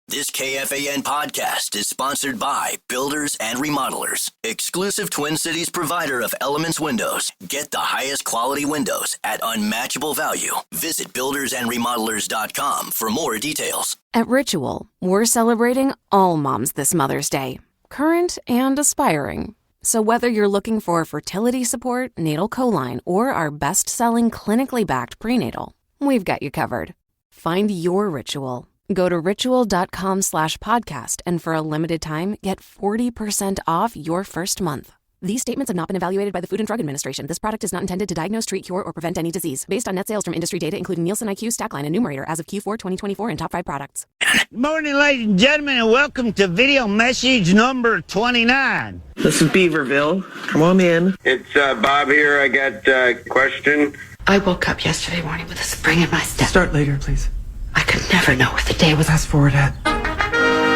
This KFAN podcast is sponsored by Builders and Remodelers, exclusive Twin Cities provider of Elements Windows. Get the highest quality windows at unmatchable value. Visit buildersandremodelers.com for more details. At Ritual, we're celebrating all moms this Mother's Day, current and aspiring. So whether you're looking for fertility support, natal choline, or our best-selling clinically backed prenatal, we've got you covered. Find your Ritual. Go to ritual.com/podcast and for a limited time, get 40% off your first month. These statements have not been evaluated by the Food and Drug Administration. This product is not intended to diagnose, treat, cure, or prevent any disease. Based on net sales from industry data, including Nielsen IQ, Stackline, and Numerator as of Q4 2024 and top 5 products. Good morning, ladies and gentlemen, and welcome to video message number 29. This is Beaverville. Come on in. It's Bob here. I got a question. I woke up yesterday morning with a spring in my step. Start later, please. I could never know what the day was. Fast forward ahead.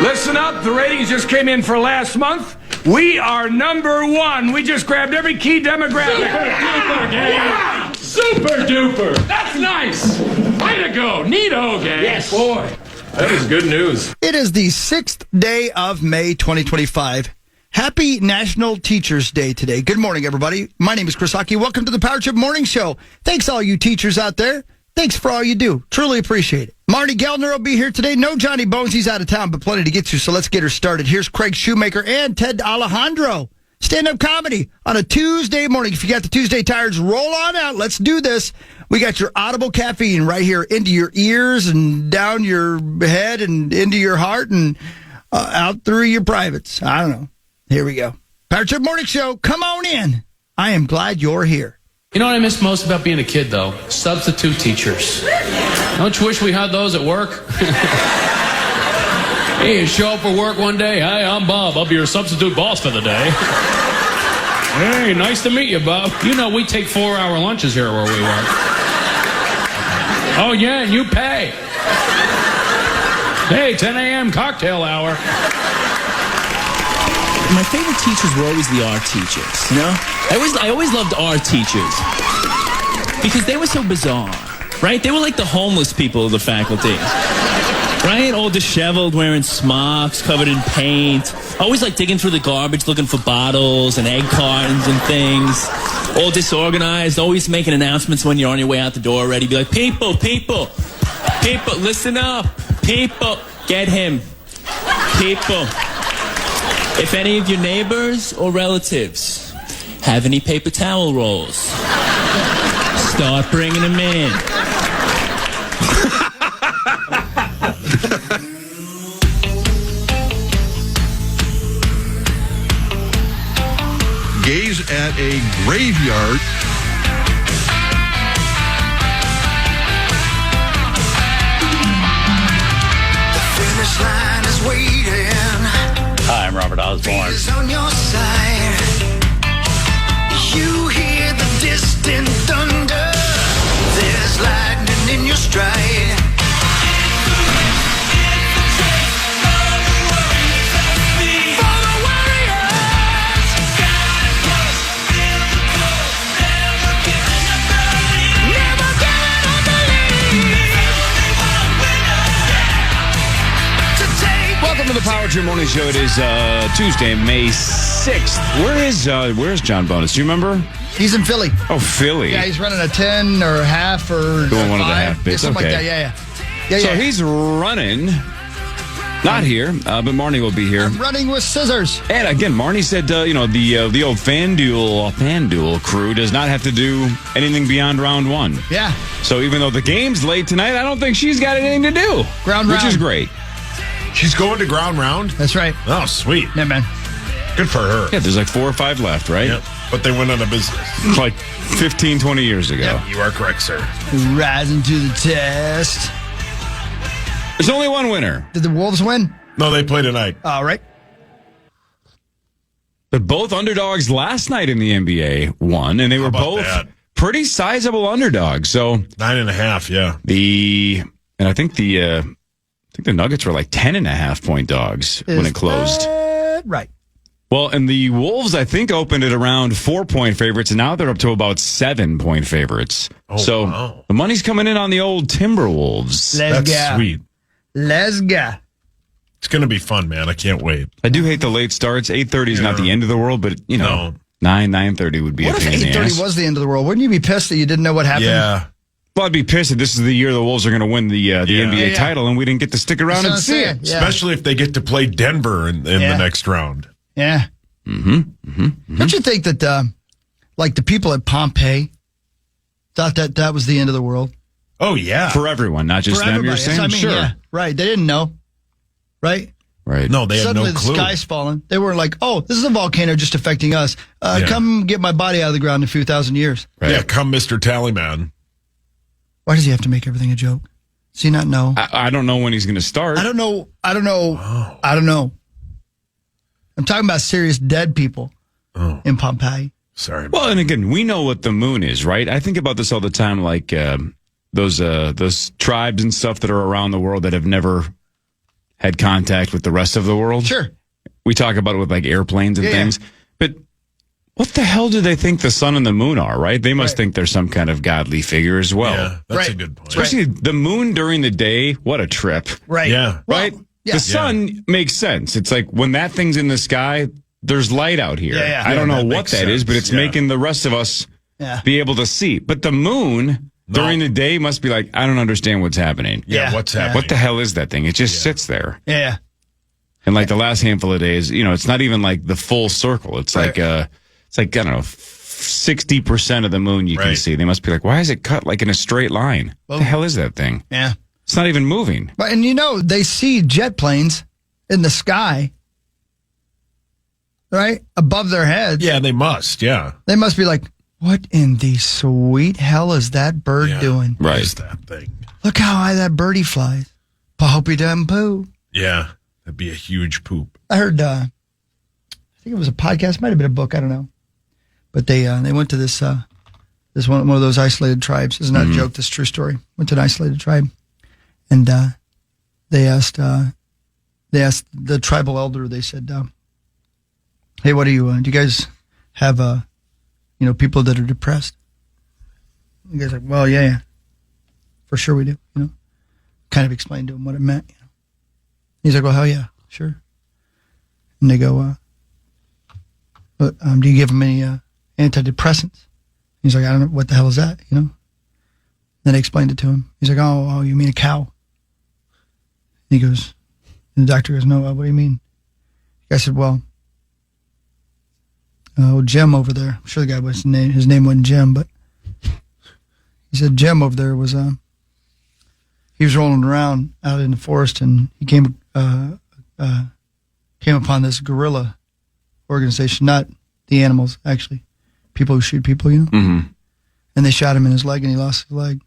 Listen up, the ratings just came in for last month. We are number one. We just grabbed every key demographic. Super duper. That's nice. Way to go. Neato, gang. Yes. Boy, that is good news. It is the 6th day of May 2025. Happy National Teachers Day today. Good morning, everybody. My name is Chris Hockey. Welcome to the Power Trip Morning Show. Thanks, all you teachers out there. Thanks for all you do. Truly appreciate it. Marty Geldner will be here today. No Johnny Bones. He's out of town, but plenty to get to, so let's get her started. Here's Craig Shoemaker and Ted Alejandro. Stand-up comedy on a Tuesday morning. If you got the Tuesday tires, roll on out. Let's do this. We got your audible caffeine right here into your ears and down your head and into your heart and out through your privates. I don't know. Here we go. Power Trip Morning Show. Come on in. I am glad you're here. You know what I miss most about being a kid, though? Substitute teachers. Don't you wish we had those at work? Hey, you show up for work one day. Hi, I'm Bob. I'll be your substitute boss for the day. Hey, nice to meet you, Bob. You know, we take 4-hour lunches here where we work. Oh, yeah, and you pay. Hey, 10 a.m. cocktail hour. My favorite teachers were always the art teachers, you know? I always loved art teachers because they were so bizarre, right? They were like the homeless people of the faculty, right? All disheveled, wearing smocks, covered in paint, always like digging through the garbage looking for bottles and egg cartons and things, all disorganized, always making announcements when you're on your way out the door already. Be like, people, listen up. People, get him. People. If any of your neighbors or relatives have any paper towel rolls, start bringing them in. Gaze at a graveyard. The finish line is waiting. Hi, I'm Robert Osborne. On your side. You hear the distant thunder. There's lightning in your stride. For the warriors. Never get on the lead. Welcome to the Power Trip Morning Show. It is Tuesday, May 6th. Where's John Bonus? Do you remember? He's in Philly. Oh, Philly. Yeah, he's running a 10 or a half or doing one 5. of the half bits. Something Okay. like that. Yeah. So he's running. Not here, but Marnie will be here. I'm running with scissors. And again, Marnie said, the old FanDuel crew does not have to do anything beyond round 1. Yeah. So even though the game's late tonight, I don't think she's got anything to do. Which is great. She's going to ground round? That's right. Oh, sweet. Yeah, man. Good for her. Yeah, there's like 4 or 5 left, right? Yep. But they went on a business. Like 15, 20 years ago. Yeah, you are correct, sir. Rising to the test. There's only one winner. Did the Wolves win? No, they play tonight. All right. But both underdogs last night in the NBA won, and they were both pretty sizable underdogs. So 9.5, yeah. I think the Nuggets were like 10.5 point dogs when it closed. Right. Well, and the Wolves, I think, opened at around 4-point favorites, and now they're up to about 7-point favorites. Oh, wow. The money's coming in on the old Timberwolves. That's sweet. Let's go. It's going to be fun, man. I can't wait. I do hate the late starts. 8:30 is not the end of the world, but, 9:30 would be a What if pain in the 8:30 ass. was the end of the world? Wouldn't you be pissed that you didn't know what happened? Yeah. Well, I'd be pissed if this is the year the Wolves are going to win the NBA title and we didn't get to stick around and see it. Yeah. Especially if they get to play Denver in the next round. Yeah. Don't you think that, the people at Pompeii thought that was the end of the world? Oh, yeah. For everyone, not just For them, everybody. you're saying? Sure. Yeah, right. They didn't know. Right? Right. No, they had Suddenly no clue. the sky's falling. They were like, oh, this is a volcano just affecting us. Come get my body out of the ground in a few thousand years. Right. Yeah, come Mr. Tallyman. Why does he have to make everything a joke? Does he not know? I don't know when he's going to start. I don't know. I don't know. I'm talking about serious dead people in Pompeii. Sorry. Well, and again, we know what the moon is, right? I think about this all the time, like those tribes and stuff that are around the world that have never had contact with the rest of the world. Sure. We talk about it with like airplanes and things. But what the hell do they think the sun and the moon are, right? They must think they're some kind of godly figure as well. Yeah, that's a good point. Especially the moon during the day, what a trip. Right. Yeah. Right? Well, yeah. The sun makes sense. It's like when that thing's in the sky, there's light out here. Yeah. I don't know that what makes that is, sense. but it's Yeah. making the rest of us be able to see. But the moon during the day must be like, I don't understand what's happening. Yeah, what's happening? What the hell is that thing? It just sits there. Yeah. And like the last handful of days, it's not even like the full circle. It's like I don't know, 60% of the moon you can see. They must be like, why is it cut like in a straight line? What the hell is that thing? Yeah. It's not even moving. But and they see jet planes in the sky, right? Above their heads. Yeah, they must. Yeah. They must be like, what in the sweet hell is that bird doing? What is that thing? Look how high that birdie flies. Poopy dum poo. Yeah. That'd be a huge poop. I heard, I think it was a podcast, might have been a book, I don't know. But they went to this one of those isolated tribes. This is not a joke, this is a true story. Went to an isolated tribe. And they asked the tribal elder, they said, hey, what do you guys have, people that are depressed? The guy's like, well, yeah, for sure we do, Kind of explained to him what it meant, He's like, well, hell yeah, sure. And they go, but, do you give them any antidepressants? He's like, I don't know, what the hell is that, Then I explained it to him. He's like, oh, you mean a cow? And he goes, and the doctor goes, no, what do you mean? I said, well, Jim over there, I'm sure the guy was his name wasn't Jim, but he said Jim over there was, he was rolling around out in the forest and he came upon this guerrilla organization, not the animals, actually. People who shoot people, Mm-hmm. And they shot him in his leg and he lost his leg.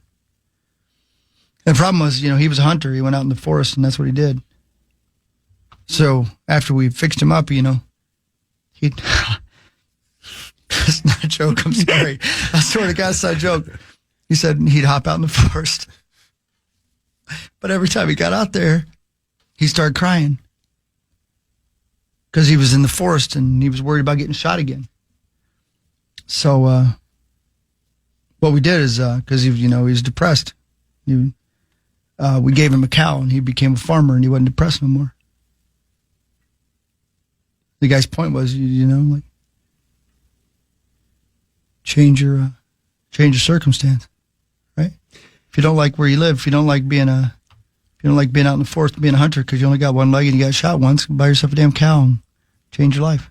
And the problem was, he was a hunter. He went out in the forest and that's what he did. So after we fixed him up, he it's not a joke, I'm sorry. I swear to God, it's not a joke. He said he'd hop out in the forest. But every time he got out there, he started crying. Because he was in the forest and he was worried about getting shot again. So what we did is, because he was depressed, we gave him a cow and he became a farmer and he wasn't depressed no more. The guy's point was, change your circumstance, right? If you don't like where you live, if you don't like being out in the forest, being a hunter because you only got one leg and you got shot once, buy yourself a damn cow and change your life.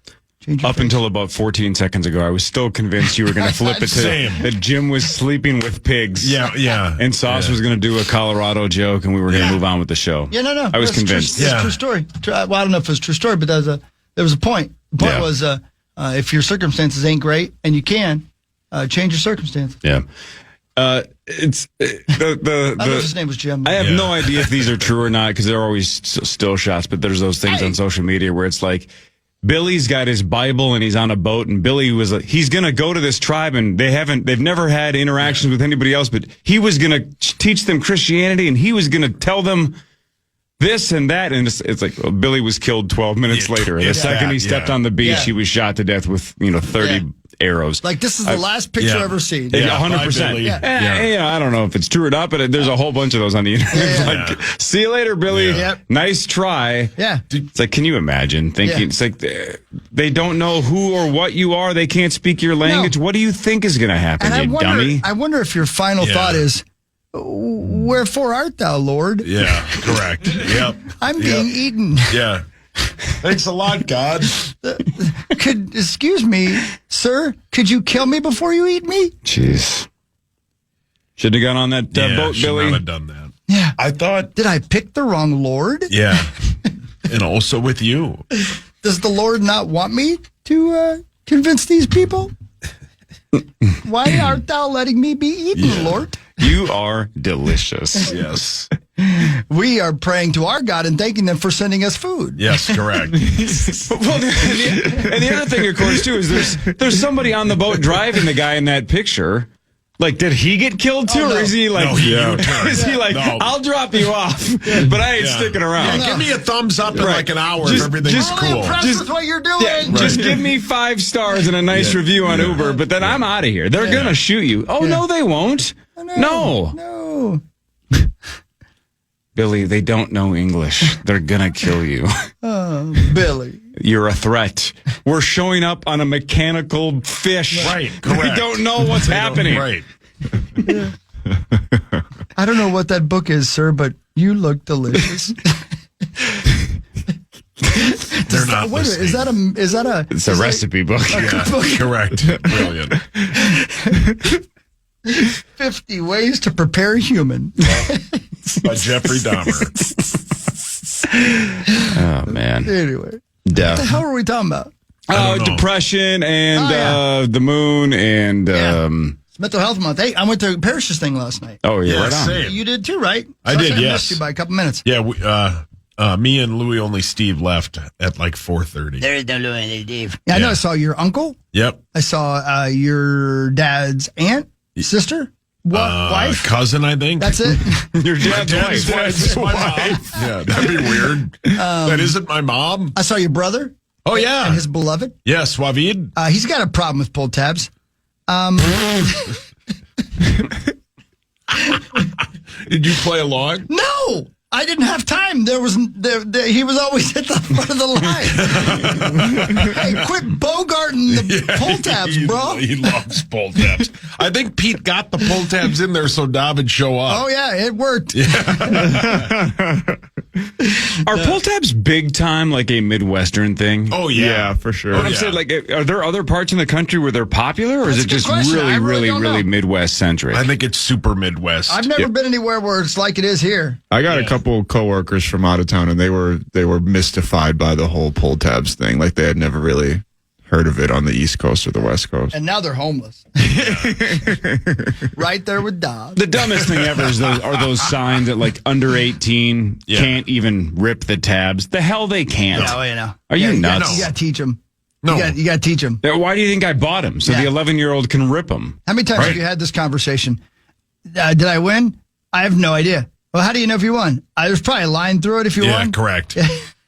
Up until about 14 seconds ago, I was still convinced you were going to flip it to that Jim was sleeping with pigs. Yeah. And Sauce was going to do a Colorado joke and we were going to move on with the show. Yeah, no. I was convinced. It's a true story. Well, I don't know if it was a true story, but there was a point. The point was if your circumstances ain't great and you can, change your circumstances. Yeah. It's I don't know if his name was Jim. I have no idea if these are true or not because there are always still shots, but there's those things on social media where it's like, Billy's got his Bible and he's on a boat and Billy was like, he's going to go to this tribe and they've never had interactions with anybody else, but he was going to teach them Christianity and he was going to tell them this and that. And it's like, Billy was killed 12 minutes later. The second he stepped on the beach, he was shot to death with, 30 arrows. Like, this is the last picture I've ever seen. Yeah, 100%. Yeah, I don't know if it's true or not, but there's a whole bunch of those on the internet. Like, see you later, Billy. Yeah. Nice try. Yeah. It's like, can you imagine thinking, it's like they don't know who or what you are. They can't speak your language. No. What do you think is going to happen, and dummy? I wonder if your final thought is, wherefore art thou, Lord? Yeah, correct. Yep. I'm being eaten. Yeah. Thanks a lot, God. Excuse me, sir, could you kill me before you eat me? Jeez. Shouldn't have gone on that boat, should Billy. not have done that. Yeah. I thought. Did I pick the wrong Lord? Yeah. And also with you. Does the Lord not want me to convince these people? Why art thou letting me be eaten, Lord? You are delicious. Yes. We are praying to our God and thanking them for sending us food. Yes, correct. Well, and the other thing, of course, too, is there's somebody on the boat driving the guy in that picture. Like, did he get killed too, or is he like? No, is he like? No. I'll drop you off, but I ain't sticking around. Yeah, give me a thumbs up in like an hour if everything's cool. Impressed with what you're doing. Yeah, just give me 5 stars and a nice review on Uber, but then I'm out of here. They're gonna shoot you. Oh no, they won't. No. Billy, they don't know English. They're gonna kill you. Oh, Billy. You're a threat. We're showing up on a mechanical fish. Right, correct. We don't know what's happening. Right. I don't know what that book is, sir, but you look delicious. They're not listening. Is that a? It's a recipe book. Correct. Brilliant. 50 ways to prepare a human. By Jeffrey Dahmer. Oh man. Anyway. Death. What the hell are we talking about? Depression and the moon and It's Mental Health Month. Hey, I went to Parrish's thing last night. Oh, yeah, right on. Same. You did too, right? I did, I yes. missed you by a couple minutes. Yeah, me and Louie, only Steve left at like 4:30. There is no Louie and Steve. Yeah, I know. I saw your uncle. Yep. I saw your dad's aunt, sister, wife, cousin. I think that's it. Your dad's wife. Yeah, that'd be weird. That isn't my mom. I saw your brother. Oh yeah, and his beloved. Yes, Wavid. He's got a problem with pull tabs. Did you play along? No, I didn't have time. He was always at the front of the line. Hey, quit bogarting the pull tabs, bro. He loves pull tabs. I think Pete got the pull tabs in there so Dov would show up. Oh yeah, it worked. Are pull tabs big time like a Midwestern thing? Oh yeah, for sure. I'm saying, like, are there other parts in the country where they're popular, or is it just really Midwest centric? I think it's super Midwest. I've never been anywhere where it's like it is here. I got a couple coworkers from out of town, and they were mystified by the whole pull tabs thing. Like they had never really heard of it on the East Coast or the West Coast. And now they're homeless. Right there with Dov. The dumbest thing ever are those signs that like under 18 can't even rip the tabs. The hell they can't. No, you know. Are you nuts? You got to teach them. No. You got to teach them. Why do you think I bought them? So the 11-year-old can rip them. How many times have you had this conversation? Did I win? I have no idea. Well, how do you know if you won? There's probably a line through it if you won. Yeah, correct.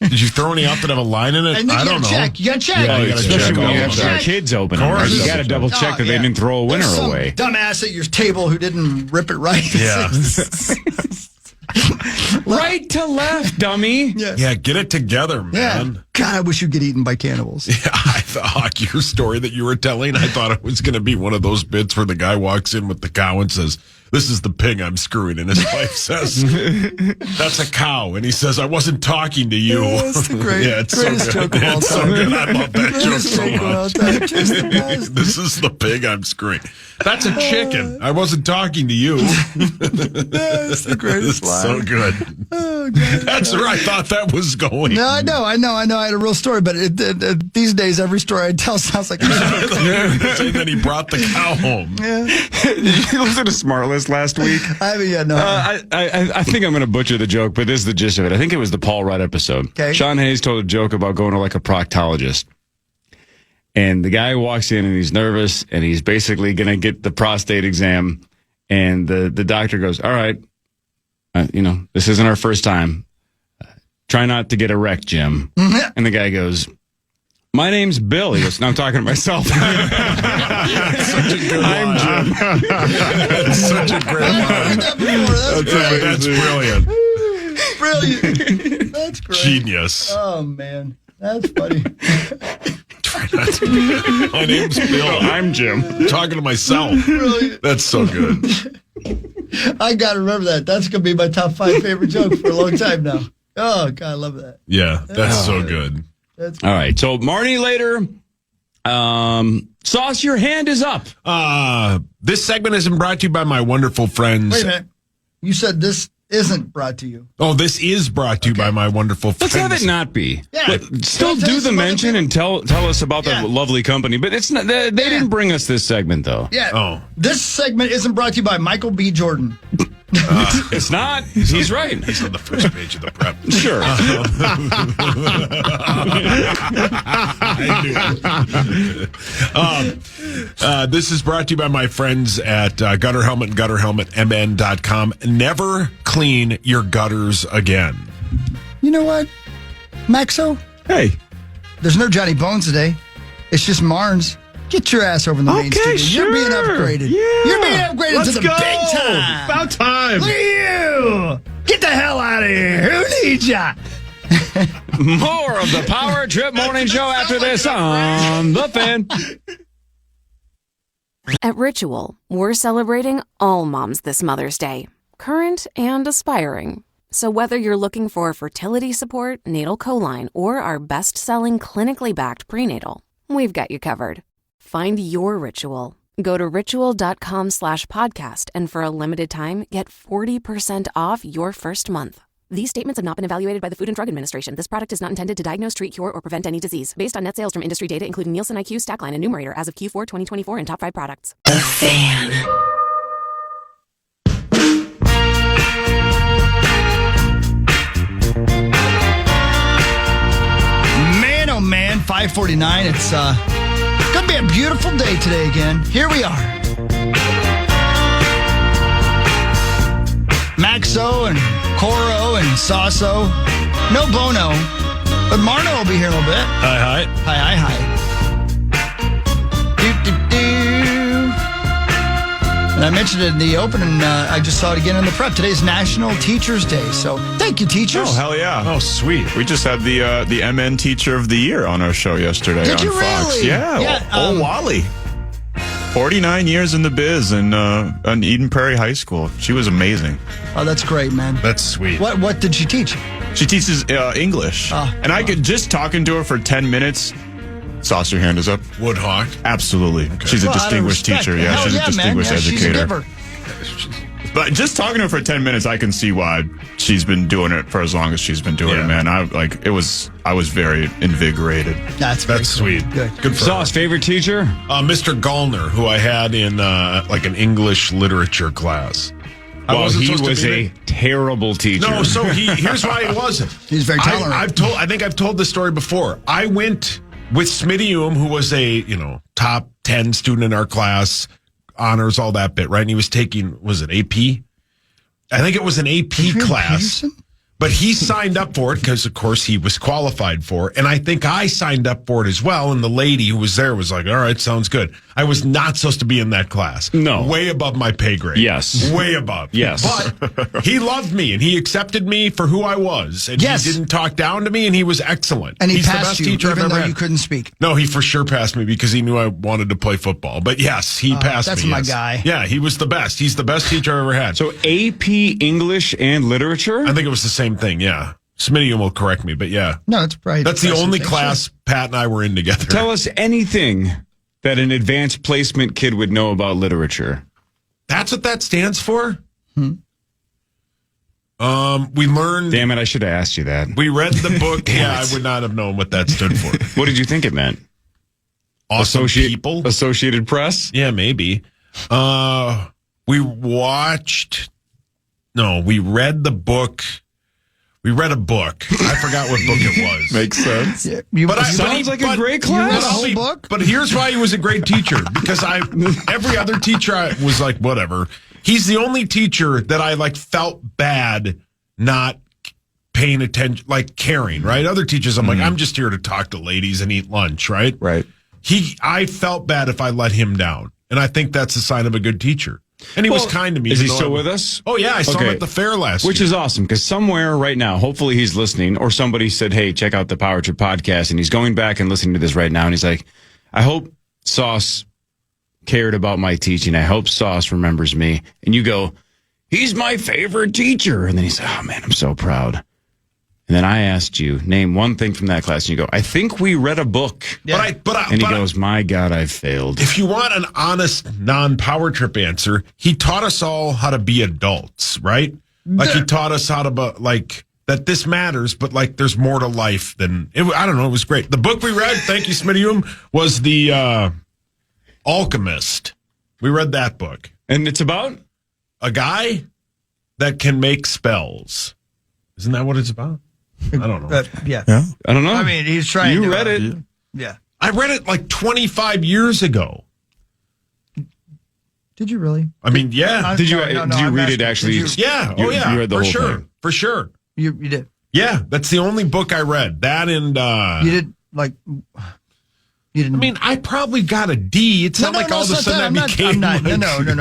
Did you throw any out that have a line in it? I don't know. You got to check. Yeah, you got to especially check. when you have the kids open. You got to double check that they didn't throw a winner away. Dumbass at your table who didn't rip it right. Yeah. Right to left, dummy. Yeah, get it together, man. Yeah. God, I wish you'd get eaten by cannibals. Yeah, I thought your story that you were telling, I thought it was going to be one of those bits where the guy walks in with the cow and says, "This is the pig I'm screwing." And his wife says, "That's a cow." And he says, "I wasn't talking to you." Yeah, it's the greatest joke of all time. It's so good. I love that joke so much. Just the best. This is the pig I'm screwing. That's a chicken. I wasn't talking to you. It's the greatest It's line. so good. Oh, God. That's where I thought that was going. No, I know. I had a real story, but these days, every story I tell sounds like a joke. Saying that he brought the cow home. Yeah. Did you listen to Smart List last week? I haven't yet, no. I think I'm going to butcher the joke, but this is the gist of it. I think it was the Paul Rudd episode. Okay. Sean Hayes told a joke about going to like a proctologist. And the guy walks in and he's nervous and he's basically going to get the prostate exam. And the doctor goes, "All right, this isn't our first time. Try not to get erect, Jim." And the guy goes, "My name's Bill." He goes, "No, I'm talking to myself." Such a good I'm Jim. That's such a great line. That's brilliant. Brilliant. That's great. Genius. Oh, man. That's funny. Try not to. My name's Bill. I'm Jim. I'm talking to myself. Brilliant. That's so good. I got to remember that. That's going to be my top 5 favorite joke for a long time now. Oh, God, I love that. Yeah, that's so good. That's All right. So, Marnie later. Sauce, your hand is up. This segment isn't brought to you by my wonderful friends. Wait a minute. You said this isn't brought to you. Oh, this is brought to you by my wonderful friends. Let's have it not be. Yeah. Still do the mention and tell us about the lovely company, but it's not. They didn't bring us this segment though. Yeah. Oh. This segment isn't brought to you by Michael B. Jordan. It's not. He's right. He's on the first page of the prep. Sure. This is brought to you by my friends at Gutter Helmet and GutterHelmetMN.com. Never clean your gutters again. You know what, Maxo? Hey. There's no Johnny Bones today. It's just Marnes. Get your ass over in the main studio. Sure. You're being upgraded. Yeah. You're being upgraded Let's to the go. big time. About time. Look at you. Get the hell out of here. Who needs ya? More of the Power Trip Morning Show after this on The Fan. At Ritual, we're celebrating all moms this Mother's Day, current and aspiring. So whether you're looking for fertility support, natal co-line, or our best-selling clinically backed prenatal, we've got you covered. Find your Ritual. Go to ritual.com/podcast and for a limited time, get 40% off your first month. These statements have not been evaluated by the Food and Drug Administration. This product is not intended to diagnose, treat, cure, or prevent any disease. Based on net sales from industry data, including Nielsen IQ, Stackline, and Numerator as of Q4 2024 and top 5 products. The Fan. Man, oh man, 5:49. It's gonna be a beautiful day today again. Here we are. Maxo and Coro and Sauso. No Bono. But Marno will be here in a little bit. Hi. Hi. And I mentioned it in the open, and I just saw it again in the prep. Today's National Teachers Day, so thank you, teachers. Oh, hell yeah. Oh, sweet. We just had the MN Teacher of the Year on our show yesterday Did on you Fox. really? Yeah. Yeah, Wally. 49 years in the biz in Eden Prairie High School. She was amazing. Oh, that's great, man. That's sweet. What did she teach? She teaches English. And I could just talking to her for 10 minutes. Sauce, your hand is up. Woodhawk. Absolutely. She's a distinguished teacher. Yeah, she's a distinguished educator. But just talking to her for 10 minutes, I can see why she's been doing it for as long as she's been doing it, man. I was very invigorated. That's sweet. Good for Sauce, favorite teacher? Mr. Gallner, who I had in like an English literature class. Well, he was a terrible teacher. No, so here's why he wasn't. He's very tolerant. I think I've told this story before. I went with Smitty who was a top 10 student in our class, honors, all that bit, right? And he was taking, was it AP? I think it was an AP class. Peterson? But he signed up for it because, of course, he was qualified for it. And I think I signed up for it as well. And the lady who was there was like, all right, sounds good. I was not supposed to be in that class. No. Way above my pay grade. Yes. Way above. Yes. But he loved me and he accepted me for who I was. And he didn't talk down to me and he was excellent. And He's passed the best you, teacher I've even ever though had. you couldn't speak. No, he for sure passed me because he knew I wanted to play football. But yes, he passed that's me. my yes. guy. Yeah, he was the best. He's the best teacher I ever had. So AP English and literature? I think it was the same thing, yeah. Smitty will correct me, but yeah. No, that's right. That's the only class Pat and I were in together. Tell us anything that an advanced placement kid would know about literature. That's what that stands for? We learned... Damn it, I should have asked you that. We read the book. Yeah, I would not have known what that stood for. What did you think it meant? Awesome people? Associated Press? Yeah, maybe. We read the book... We read a book. I forgot what book it was. Makes sense. Sounds like a great class. You read a whole book? But here's why he was a great teacher. Because every other teacher I was like, whatever. He's the only teacher that I felt bad not paying attention, caring, right? Other teachers, I'm like, I'm just here to talk to ladies and eat lunch, right? Right. I felt bad if I let him down. And I think that's a sign of a good teacher. And he was kind to me. Is he still with us? Oh, yeah. I saw him at the fair last Which is awesome, because somewhere right now, hopefully he's listening, or somebody said, hey, check out the Power Trip podcast, and he's going back and listening to this right now, and he's like, I hope Sauce cared about my teaching. I hope Sauce remembers me. And you go, he's my favorite teacher. And then he said, oh, man, I'm so proud. And then I asked you, name one thing from that class. And you go, I think we read a book. Yeah. And he goes, my God, I've failed. If you want an honest, non-Power Trip answer, he taught us all how to be adults, right? Like he taught us how to, that this matters, but like there's more to life than, I don't know, it was great. The book we read, thank you, Smitty, was The Alchemist. We read that book. And it's about? A guy that can make spells. Isn't that what it's about? I don't know. Yeah. I don't know. I mean, he's trying You to... read it. Yeah. I read it like 25 years ago. Did you really? I mean, yeah. Did you read it actually? Yeah. You read the for whole sure. thing. For sure. You did? Yeah. That's the only book I read. That and... You did, like... You didn't... I mean, I probably got a D. It's not like all of a sudden I became... No.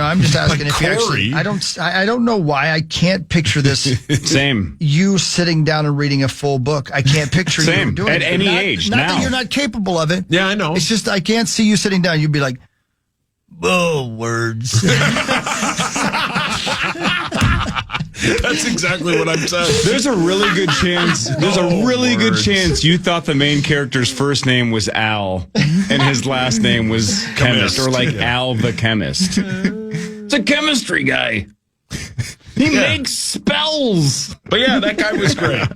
I'm just asking if you Cory. actually... I don't know why I can't picture this. Same. You sitting down and reading a full book. I can't picture you doing at it. any age. Not now that you're not capable of it. Yeah, I know. It's just I can't see you sitting down. You'd be like, oh, words. That's exactly what I'm saying. There's a really good chance. There's a really good chance you thought the main character's first name was Al and his last name was Chemist, or like Al the Chemist. It's a chemistry guy. He makes spells. But yeah, that guy was great.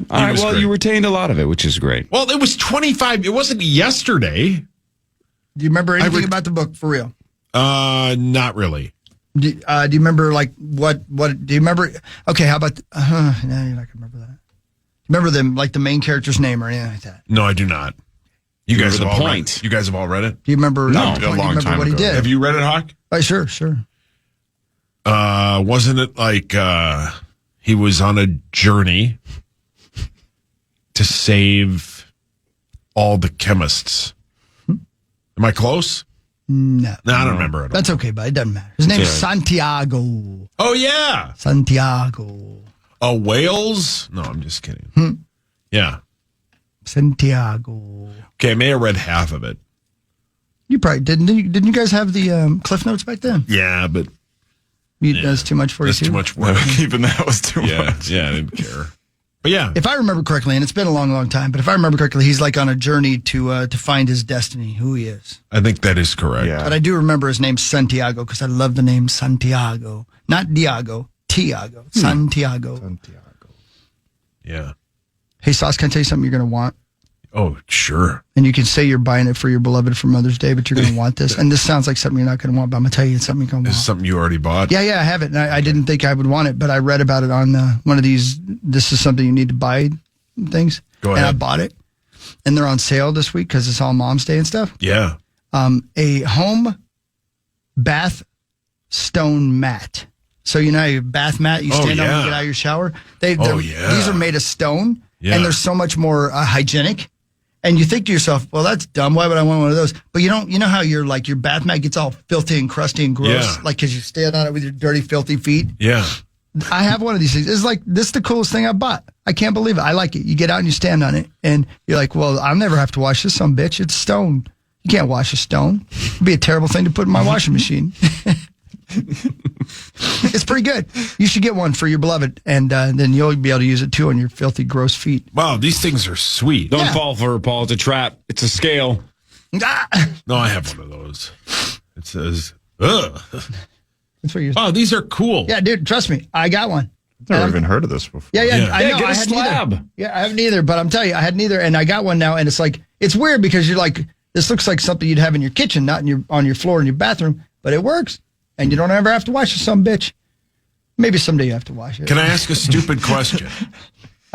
All right, well, you retained a lot of it, which is great. Well, it was 25. It wasn't yesterday. Do you remember anything about the book for real? Not really. Do you remember like what do you remember? Okay, how about no, you're not gonna remember that. Remember them like the main character's name or anything like that? No, I do not. You guys have the all point. read it? You guys have all read it? Do you remember? No, a long time what ago. He did. Have you read it, Hawk? Oh, sure. Wasn't it like he was on a journey to save all the chemists? Am I close? No, I don't remember it. That's okay, but it doesn't matter. His name is Santiago. Oh yeah, Santiago. Oh, Wales? No, I'm just kidding. Yeah, Santiago. Okay, I may have read half of it. You probably didn't. Didn't you guys have the Cliff Notes back then? Yeah, but that's too much for you. That's too much work. Even that was too much. Yeah, I didn't care. But yeah, if I remember correctly, and it's been a long, long time, but if I remember correctly, he's like on a journey to find his destiny, who he is. I think that is correct. Yeah. But I do remember his name Santiago because I love the name Santiago, not Diago, Tiago, Santiago. Yeah. Hey, Sauce, can I tell you something you're going to want? Oh, sure. And you can say you're buying it for your beloved for Mother's Day, but you're going to want this. And this sounds like something you're not going to want, but I'm going to tell you it's something you're going to want. Is it something you already bought? Yeah, I have it. And I didn't think I would want it, but I read about it on one of these, this is something you need to buy things. Go ahead. And I bought it. And they're on sale this week because it's all Mom's Day and stuff. Yeah. A home bath stone mat. So you know your bath mat, you stand on and get out of your shower. These are made of stone, and they're so much more hygienic. And you think to yourself, well, that's dumb. Why would I want one of those? But you know how your bath mat gets all filthy and crusty and gross, like because you stand on it with your dirty, filthy feet. Yeah. I have one of these things. It's like, this is the coolest thing I bought. I can't believe it. I like it. You get out and you stand on it, and you're like, well, I'll never have to wash this some bitch. It's stone. You can't wash a stone. It'd be a terrible thing to put in my washing machine. It's pretty good. You should get one for your beloved, and then you'll be able to use it too on your filthy, gross feet. Wow, these things are sweet. Don't fall for it, Paul. It's a trap. It's a scale. No, I have one of those. It says, ugh. That's what you're. Wow, these are cool. Yeah, dude, trust me. I got one. I've never even heard of this before. Yeah. I know. Get a I had slab. neither. Yeah, I haven't either, but I'm telling you, I had neither, and I got one now, and it's like, it's weird because you're like, this looks like something you'd have in your kitchen, not on your floor in your bathroom, but it works. And you don't ever have to wash it, some bitch. Maybe someday you have to wash it. Can I ask a stupid question?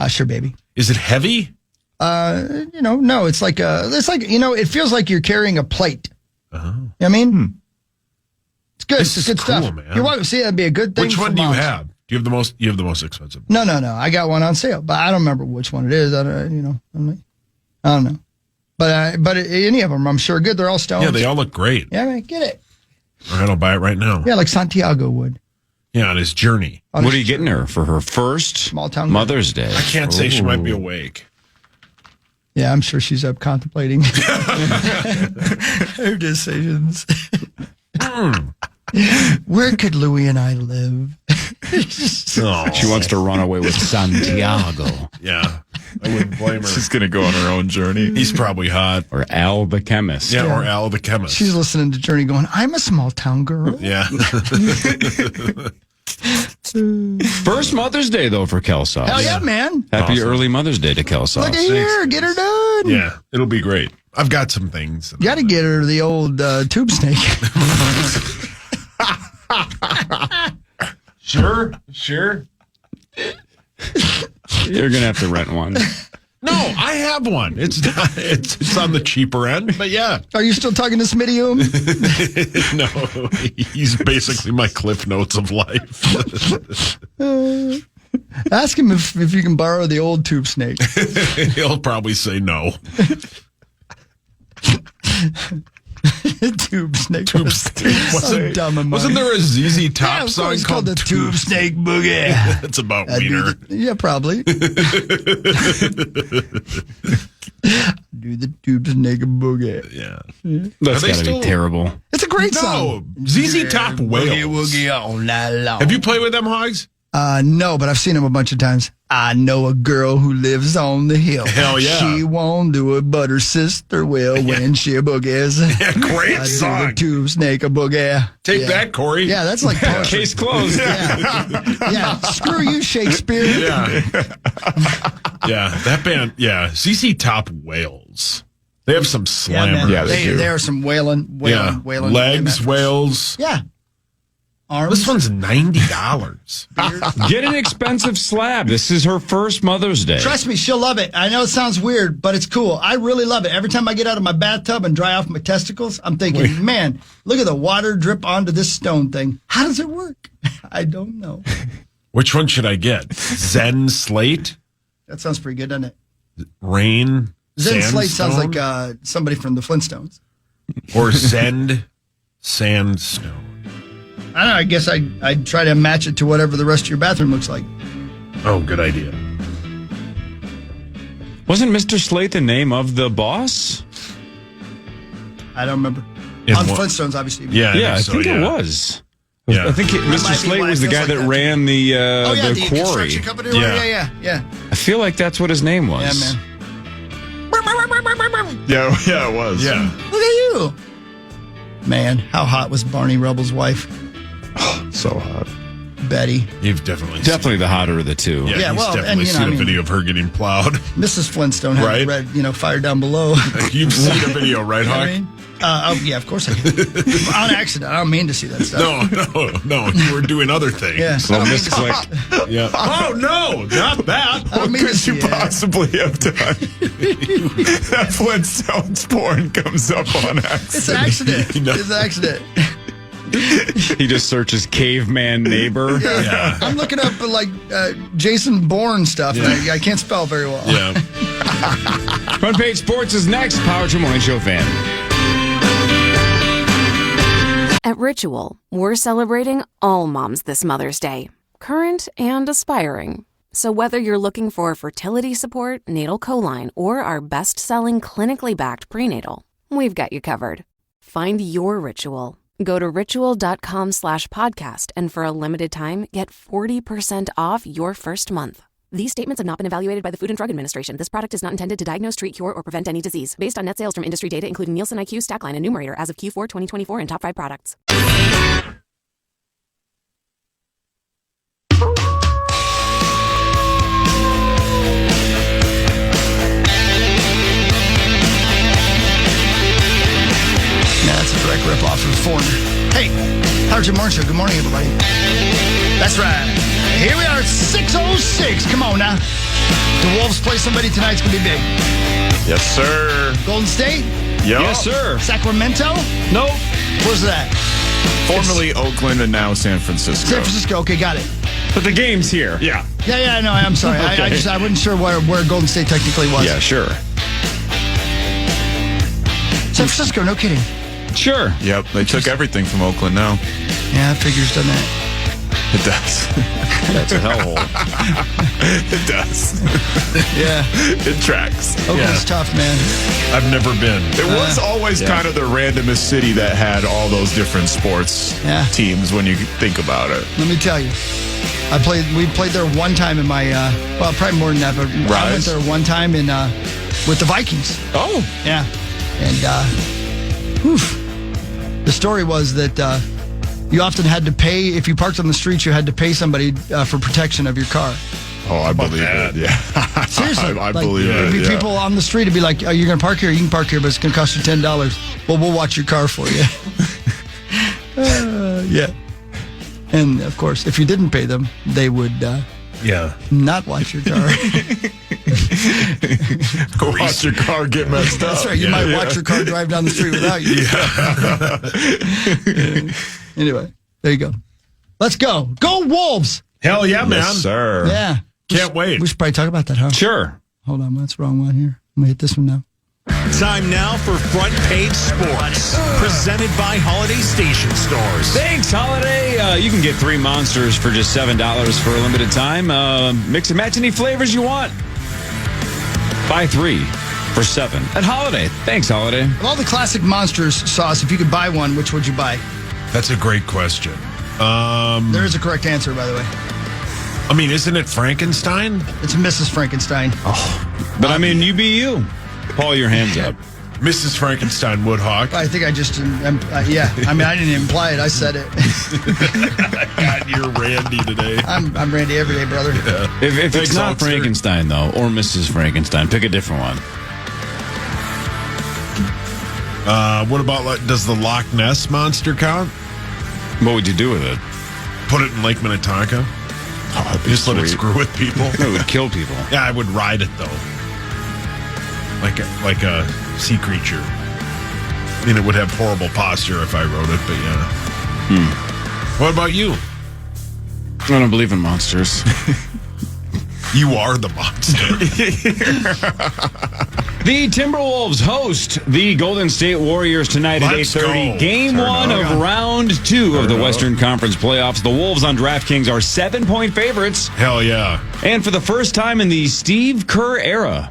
Sure, baby. Is it heavy? No. It's like it feels like you're carrying a plate. Uh-huh. You know what I mean? It's good. This it's good is cool, stuff. man. You're welcome. See, that'd be a good thing. Which one for do you moms. have? Do you have the most? You have the most expensive. No. I got one on sale, but I don't remember which one it is. I don't know. But any of them, I'm sure, good. They're all stones. Yeah, they all look great. Yeah, man, get it. All right, I'll buy it right now. Yeah, like Santiago would. Yeah, on his journey. What are you getting her for her first small town Mother's Day? I can't say she might be awake. Yeah, I'm sure she's up contemplating her decisions. Where could Louie and I live? She wants to run away with Santiago. Yeah, I wouldn't blame her. She's going to go on her own journey. He's probably hot. Or Al the chemist. Yeah, or Al the chemist. She's listening to Journey going, I'm a small town girl. Yeah. First Mother's Day, though, for Kelsauce. Hell yeah, man. Happy early Mother's Day to Kelsauce. Look at here. Get her done. Yeah, it'll be great. I've got some things. You got to get her the old tube snake. Sure. You're going to have to rent one. No, I have one. It's on the cheaper end, but yeah. Are you still talking to Smitty? No, he's basically my Cliff Notes of life. Ask him if you can borrow the old tube snake. He'll probably say no. Tube snake. Tube snake. Wasn't there a ZZ Top song called the Tube Snake Boogie? It's about wiener. Yeah, probably. Do the Tube Snake Boogie. Yeah. That's got to be terrible. It's a great song. No, ZZ Top Wales. Woogie all night long. Have you played with them, Hogs? No, but I've seen them a bunch of times. I know a girl who lives on the hill. Hell yeah. She won't do it, but her sister will when she boogies. Yeah, great song. Do the Tube Snake a boogie. Take that, Cory. Yeah, that's like poetry. Case closed. Yeah. Screw you, Shakespeare. Yeah. Yeah, that band, ZZ Top Wales. They have some slammers. Yeah, they do. There are some wailing. Legs, whales. Yeah. Arms. This one's $90. Get an expensive slab. This is her first Mother's Day. Trust me, she'll love it. I know it sounds weird, but it's cool. I really love it. Every time I get out of my bathtub and dry off my testicles, I'm thinking, man, look at the water drip onto this stone thing. How does it work? I don't know. Which one should I get? Zen Slate? That sounds pretty good, doesn't it? Rain? Zen Sandstone? Slate sounds like somebody from the Flintstones. Or Zend Sandstone? I don't know. I guess I'd try to match it to whatever the rest of your bathroom looks like. Oh, good idea. Wasn't Mr. Slate the name of the boss? I don't remember. In On what? Flintstones, obviously. Yeah, I think it was. Yeah. I think Mr. Slate was the guy that ran the the quarry. construction company. Yeah. I feel like that's what his name was. Yeah, man. Yeah, it was. Yeah. Look at you. Man, how hot was Barney Rubble's wife? So hot. Betty. You've definitely the hotter of the two. Yeah, he's well, definitely and, seen a video of her getting plowed. Mrs. Flintstone had Right. read, Fire Down Below. You've seen a video, right, You know what Hawk? I mean? Yeah, of course I did. On accident. I don't mean to see that stuff. No. You were doing other things. Yeah. So I don't mean Miss to see Click. it. Yeah. Oh, no, not that. I don't mean to Could see you it. possibly have done? That Flintstones porn comes up on accident. It's an accident. No. It's an accident. He just searches caveman neighbor. Yeah. I'm looking up Jason Bourne stuff. Yeah. And I can't spell very well. Yeah. Front Page Sports is next. Power to Morning Show fan. At Ritual, we're celebrating all moms this Mother's Day, current and aspiring. So whether you're looking for fertility support, natal choline, or our best-selling clinically backed prenatal, we've got you covered. Find your Ritual. Go to ritual.com/podcast and for a limited time, get 40% off your first month. These statements have not been evaluated by the Food and Drug Administration. This product is not intended to diagnose, treat, cure, or prevent any disease. Based on net sales from industry data, including Nielsen IQ, Stackline, and Numerator as of Q4 2024 and top 5 products. That's a direct rip off of Foreigner. Hey, Howard Jim Morning Show. Good morning, everybody. That's right. Here we are at 6:06. Come on now. The Wolves play somebody tonight. It's going to be big. Yes, sir. Golden State? Yep. Yes, sir. Sacramento? Nope. Where's that? Formerly Oakland and now San Francisco. San Francisco. Okay, got it. But the game's here. Yeah. Yeah, no, I'm sorry. Okay. I wasn't sure where Golden State technically was. Yeah, sure. San Francisco, no kidding. Sure. Yep, they took everything from Oakland now. Yeah, figures done that. It does. That's a hellhole. It does. Yeah. It tracks. Oakland's tough, man. I've never been. It was always kind of the randomest city that had all those different sports teams when you think about it. Let me tell you. We played there one time in my, probably more than that, but I went there one time with the Vikings. Oh. Yeah. And, the story was that you often had to pay, if you parked on the street, you had to pay somebody for protection of your car. Oh, I believe it. Yeah. Seriously. I believe it. There'd be people on the street would be like, oh, you're going to park here? You can park here, but it's going to cost you $10. Well, we'll watch your car for you. Yeah. And, of course, if you didn't pay them, they would not watch your car. Go watch your car get messed up. That's right. You might watch your car drive down the street without you. Anyway, there you go. Let's go. Go Wolves! Hell yeah, man. Yes, sir. Yeah. Can't wait. We should probably talk about that, huh? Sure. Hold on. That's the wrong one here. I'm going to hit this one now. Time now for Front Page Sports, presented by Holiday Station Stores. Thanks, Holiday. You can get 3 monsters for just $7 for a limited time. Mix and match any flavors you want. Buy 3 for $7 at Holiday. Thanks, Holiday. Of all the classic Monsters sauce, if you could buy one, which would you buy? That's a great question. There is a correct answer, by the way. I mean, isn't it Frankenstein? It's Mrs. Frankenstein. Oh, but I mean, you be you. Paul, your hands up. Mrs. Frankenstein Woodhawk. I think I just, yeah. I mean, I didn't imply it. I said it. God, you're Randy today. I'm Randy every day, brother. Yeah. If it's not Frankenstein, though, or Mrs. Frankenstein, pick a different one. What about, does the Loch Ness Monster count? What would you do with it? Put it in Lake Minnetonka. Just let it screw with people. It would kill people. Yeah, I would ride it, though. Like a sea creature. I mean, it would have horrible posture if I rode it, but yeah. What about you? I don't believe in monsters. You are the monster. The Timberwolves host the Golden State Warriors tonight at 8:30. Game 1 of round 2 of the Western Conference playoffs. The Wolves on DraftKings are 7-point favorites. Hell yeah. And for the first time in the Steve Kerr era,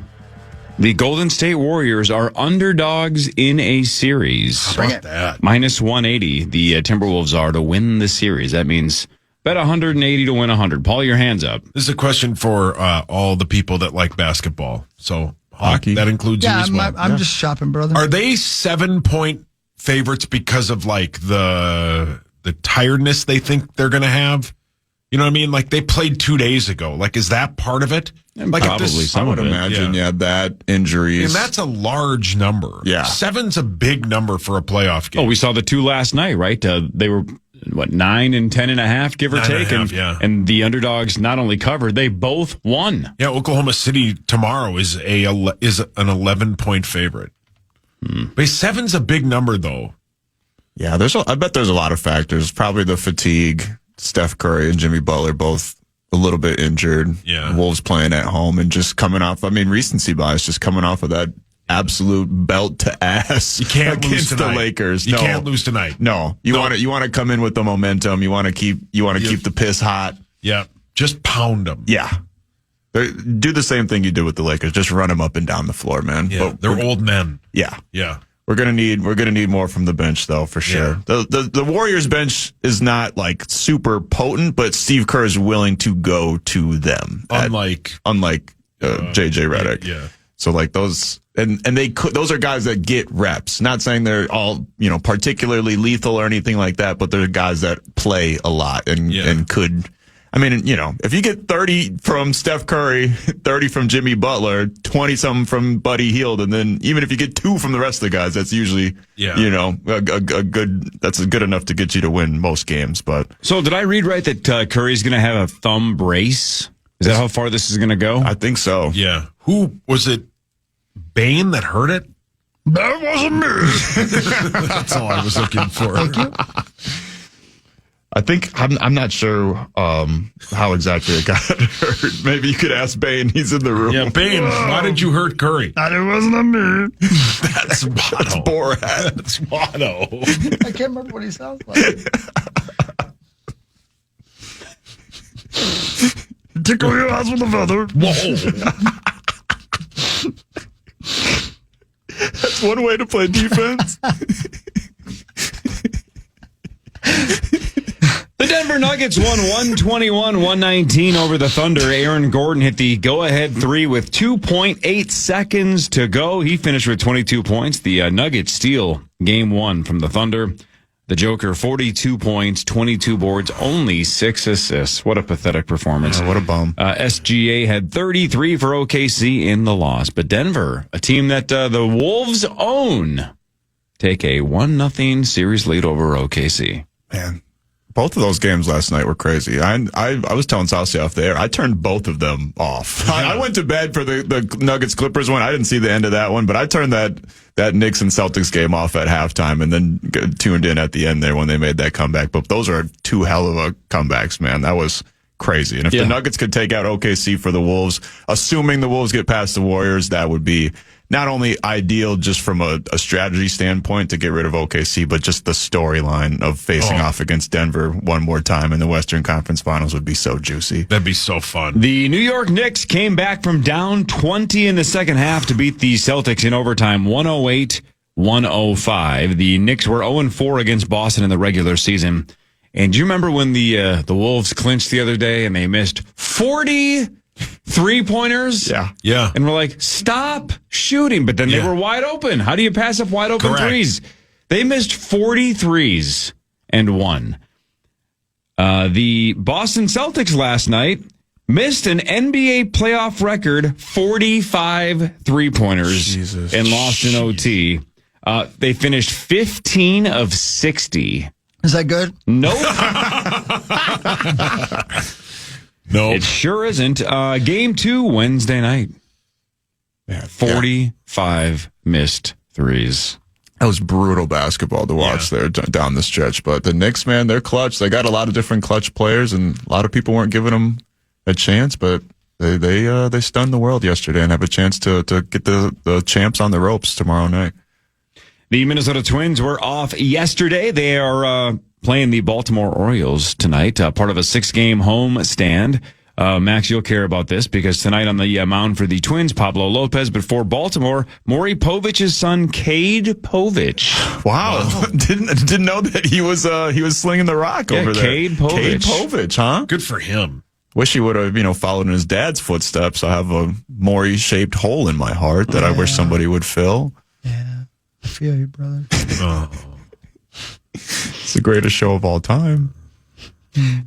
the Golden State Warriors are underdogs in a series. How about that? Minus 180, the Timberwolves are to win the series. That means bet 180 to win 100. Paul, your hands up. This is a question for all the people that like basketball. So, hockey, that includes you as well. I'm just shopping, brother. Are they 7-point favorites because of like the tiredness they think they're going to have? You know what I mean? Like they played 2 days ago. Like, is that part of it? Like probably some I would imagine, that injuries. And that's a large number. Yeah. 7's a big number for a playoff game. Oh, we saw the 2 last night, right? They were, 9 and 10.5, give or take? And the underdogs not only covered, they both won. Yeah, Oklahoma City tomorrow is an 11-point favorite. But 7's a big number, though. Yeah, I bet there's a lot of factors. Probably the fatigue. Steph Curry and Jimmy Butler both a little bit injured. Yeah. Wolves playing at home and just coming off, recency bias, just coming off of that absolute belt to ass. You can't lose tonight. The Lakers. You can't lose tonight. No. You want to come in with the momentum. You want to keep the piss hot. Yeah. Just pound them. Yeah. Do the same thing you did with the Lakers. Just run them up and down the floor, man. Yeah. They're old men. Yeah. Yeah. We're gonna need more from the bench though, for sure. Yeah. The Warriors bench is not like super potent, but Steve Kerr is willing to go to them. Unlike JJ Redick. Yeah. So like those and those are guys that get reps. Not saying they're all, particularly lethal or anything like that, but they're guys that play a lot and could. If you get 30 from Steph Curry, 30 from Jimmy Butler, 20-something from Buddy Hield, and then even if you get 2 from the rest of the guys, that's usually, that's good enough to get you to win most games. But so did I read right that Curry's going to have a thumb brace? Is that how far this is going to go? I think so. Yeah. Who was it? Bane that hurt it? That wasn't me. That's all I was looking for. Thank you. I think I'm not sure how exactly it got hurt. Maybe you could ask Bane. He's in the room. Yeah, Bane, why did you hurt Curry? It wasn't a me. That's Watto. That's Borat. That's Watto. I can't remember what he sounds like. Tickle your ass with a feather. Whoa. That's one way to play defense. The Denver Nuggets won 121-119 over the Thunder. Aaron Gordon hit the go-ahead three with 2.8 seconds to go. He finished with 22 points. The Nuggets steal game one from the Thunder. The Joker, 42 points, 22 boards, only 6 assists. What a pathetic performance. What a bum. SGA had 33 for OKC in the loss. But Denver, a team that the Wolves own, take a 1-0 series lead over OKC. Man, both of those games last night were crazy. I was telling Saucy off the air, I turned both of them off. I went to bed for the Nuggets-Clippers one. I didn't see the end of that one, but I turned that Knicks and Celtics game off at halftime and then tuned in at the end there when they made that comeback. But those are two hell of a comebacks, man. That was crazy. And if the Nuggets could take out OKC for the Wolves, assuming the Wolves get past the Warriors, that would be not only ideal just from a strategy standpoint to get rid of OKC, but just the storyline of facing off against Denver one more time in the Western Conference Finals would be so juicy. That'd be so fun. The New York Knicks came back from down 20 in the second half to beat the Celtics in overtime 108-105. The Knicks were 0-4 against Boston in the regular season. And do you remember when the Wolves clinched the other day and they missed 40 3-pointers? Yeah. And we're like, stop shooting. But then they were wide open. How do you pass up wide open threes? They missed 40 threes and won. The Boston Celtics last night missed an NBA playoff record 45 3-pointers and lost in OT. They finished 15 of 60. Is that good? Nope. No, it sure isn't. Game 2 Wednesday night. 45 missed threes. That was brutal basketball to watch there down the stretch. But the Knicks, man, they're clutch. They got a lot of different clutch players, and a lot of people weren't giving them a chance. But they stunned the world yesterday and have a chance to get the champs on the ropes tomorrow night. The Minnesota Twins were off yesterday. They are playing the Baltimore Orioles tonight, part of a 6-game home stand. Max, you'll care about this because tonight on the mound for the Twins, Pablo Lopez, but for Baltimore, Maury Povich's son, Cade Povich. Wow. Didn't know that he was slinging the rock over there. Cade Povich. Cade Povich, huh? Good for him. Wish he would have, followed in his dad's footsteps. I have a Maury-shaped hole in my heart that I wish somebody would fill. Yeah, I feel you, brother. It's the greatest show of all time.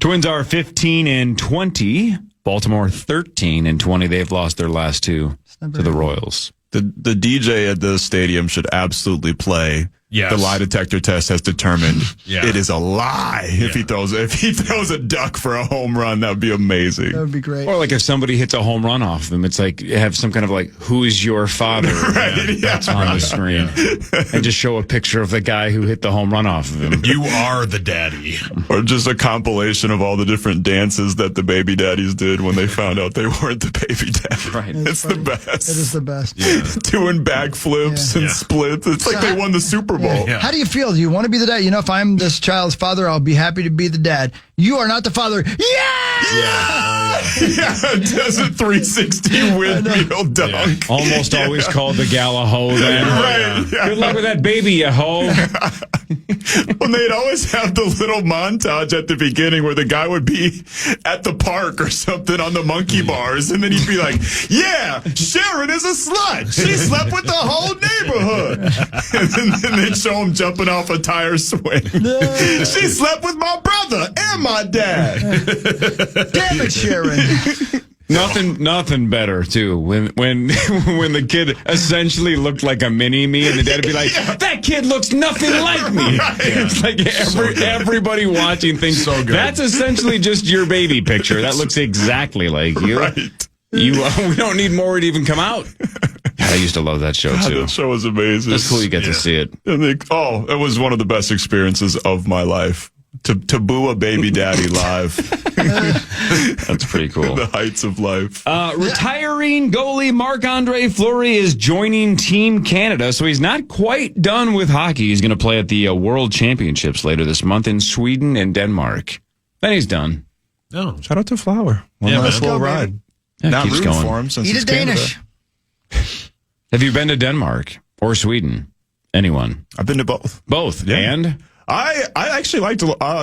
Twins are 15-20. Baltimore 13-20. They've lost their last two to the Royals. The DJ at the stadium should absolutely play. Yes. The lie detector test has determined it is a lie. If he throws a duck for a home run, that would be amazing. That would be great. Or like if somebody hits a home run off them, it's like have some kind of like, who is your father? That's on the screen. And just show a picture of the guy who hit the home run off of him. You are the daddy. Or just a compilation of all the different dances that the baby daddies did when they found out they weren't the baby daddy. Right. It's the best. It is the best. Yeah. Doing backflips and splits. It's like they won the Super Bowl. Yeah. How do you feel? Do you want to be the dad? If I'm this child's father, I'll be happy to be the dad. You are not the father. Desert 360 windmill dunk. Almost always called the gal a hoe then. Right. Good luck with that baby, you hoe. When they'd always have the little montage at the beginning where the guy would be at the park or something on the monkey bars, and then he'd be like, yeah, Sharon is a slut. She slept with the whole neighborhood. And then they'd show him jumping off a tire swing. She slept with my brother and my dad. Damn it, Sharon. Nothing better too. When the kid essentially looked like a mini me, and the dad would be like, "That kid looks nothing like me." Right. It's like everybody watching thinks so good. That's essentially just your baby picture. That looks exactly like you. Right. We don't need more to even come out. God, I used to love that show too. That show was amazing. That's cool. You get to see it. And it was one of the best experiences of my life. to boo a baby daddy live. That's pretty cool. The heights of life. Retiring goalie Marc-Andre Fleury is joining Team Canada, so he's not quite done with hockey. He's going to play at the World Championships later this month in Sweden and Denmark. Then he's done. Oh, shout out to Flower. One last little ride. Yeah, not keeps rooting going. for him since Eat it's a Danish. Have you been to Denmark or Sweden? Anyone? I've been to both. Both. Yeah. And? I actually liked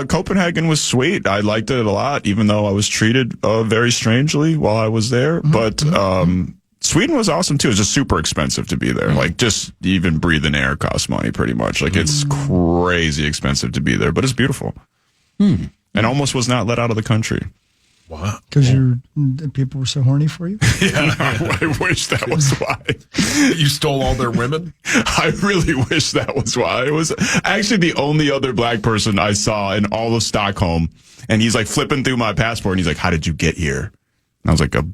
Copenhagen was sweet. I liked it a lot, even though I was treated very strangely while I was there. But Sweden was awesome too. It's just super expensive to be there. Like just even breathing air costs money pretty much. Like it's crazy expensive to be there, but it's beautiful. And almost was not let out of the country. Wow. Because people were so horny for you? Yeah, I wish that was why. You stole all their women? I really wish that was why. It was actually the only other black person I saw in all of Stockholm. And he's like flipping through my passport and he's like, how did you get here? And I was like, a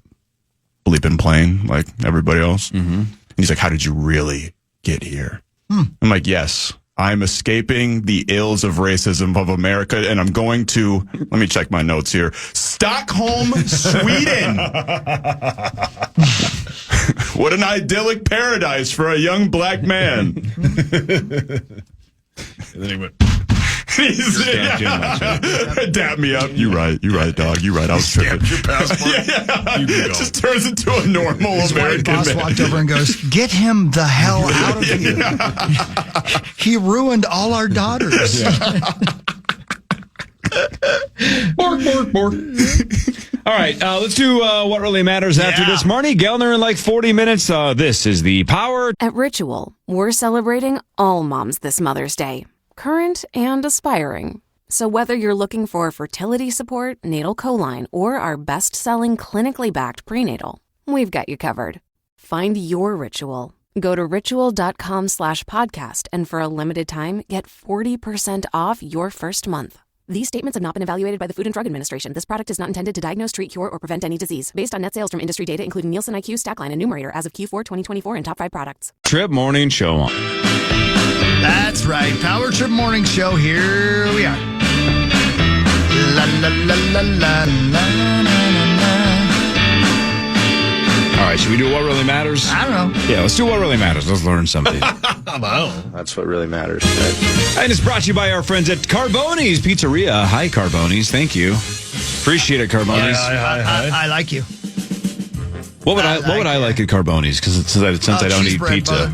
bleeping plane like everybody else. And he's like, how did you really get here? I'm like, yes. I'm escaping the ills of racism of America, and I'm going to, let me check my notes here, Stockholm, Sweden. What an idyllic paradise for a young black man. And then he went, dap me up. You right, dog. You right. I was tripping. Your passport. You can go. Just turns into a normal His American boss man. walked over and goes, "Get him the hell out of here! He ruined all our daughters." Bork, bork, bork. All right, let's do what really matters after this. Marnie Gellner in like 40 minutes. This is the Power. At Ritual, we're celebrating all moms this Mother's Day, current and aspiring. So whether you're looking for fertility support, natal choline, or our best-selling clinically backed prenatal, we've got you covered. Find your Ritual. Go to ritual.com/podcast and for a limited time, get 40% off your first month. These statements have not been evaluated by the Food and Drug Administration. This product is not intended to diagnose, treat, cure, or prevent any disease. Based on net sales from industry data, including Nielsen IQ, Stackline, and Numerator as of Q4 2024 and top 5 products. Trip Morning Show. That's right. Power Trip Morning Show. Here we are. La la la la la la la. All right, should we do what really matters? I don't know. Yeah, let's do what really matters. Let's learn something. That's what really matters. And it's brought to you by our friends at Carboni's Pizzeria. Hi, Carboni's. Thank you. Appreciate it, Carboni's. I like you. What would I like at Carboni's? Because since I don't eat pizza. Butter.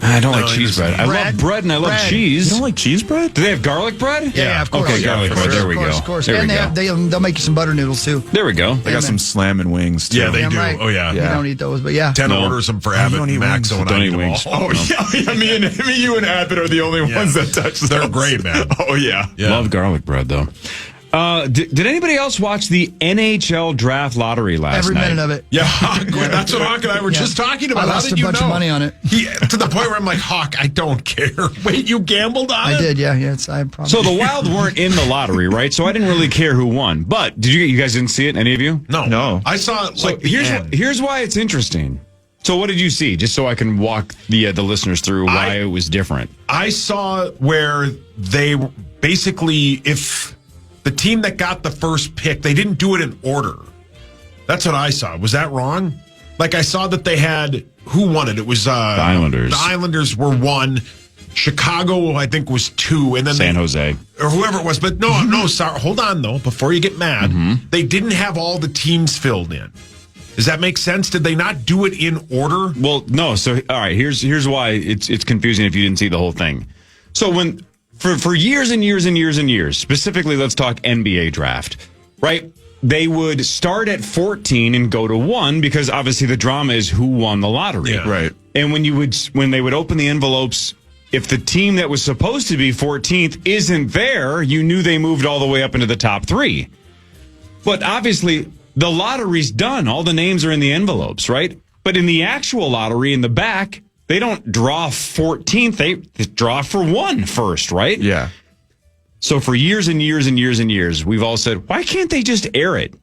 I don't like cheese bread. I love bread and I love cheese. You don't like cheese bread? Do they have garlic bread? Yeah, of course. Okay, garlic bread. There we go. Of course. There we And go. they'll make you some butter noodles, too. There we go. They got some slamming wings, too. Yeah, they Damn do. right. Oh, yeah. We don't eat those, but yeah. 10 orders them for Abbott and Max, and Don't I eat eat them wings. all. Oh, yeah. Me, you, and Abbott are the only ones that touch those. They're great, man. Oh, yeah. Love garlic bread, though. Did anybody else watch the NHL draft lottery last Every night? minute of it. Yeah, Hawk, that's what Hawk and I were just talking about. I lost How did a you bunch know? of money on it. To the point where I'm like, Hawk, I don't care. Wait, you gambled on it? I did, yeah. I probably. So the Wild weren't in the lottery, right? So I didn't really care who won. But you guys didn't see it? Any of you? No. I saw it like here's why it's interesting. So what did you see? Just so I can walk the listeners through why it was different. I saw where they basically, if the team that got the first pick, they didn't do it in order. That's what I saw. Was that wrong? Like I saw that they had, who won it? It was the Islanders. The Islanders were 1. Chicago, I think, was 2. And then San Jose. Or whoever it was. But no, sorry. Hold on, though. Before you get mad, they didn't have all the teams filled in. Does that make sense? Did they not do it in order? Well, no. So, all right, here's why it's confusing if you didn't see the whole thing. So when for years and years and years and years, specifically, let's talk NBA draft, right? They would start at 14 and go to 1 because obviously the drama is who won the lottery. Yeah. Right. And when they would open the envelopes, if the team that was supposed to be 14th isn't there, you knew they moved all the way up into the top 3. But obviously, the lottery's done. All the names are in the envelopes, right? But in the actual lottery in the back, they don't draw 14th. They draw for 1 first, right? Yeah. So for years and years and years and years, we've all said, why can't they just air it?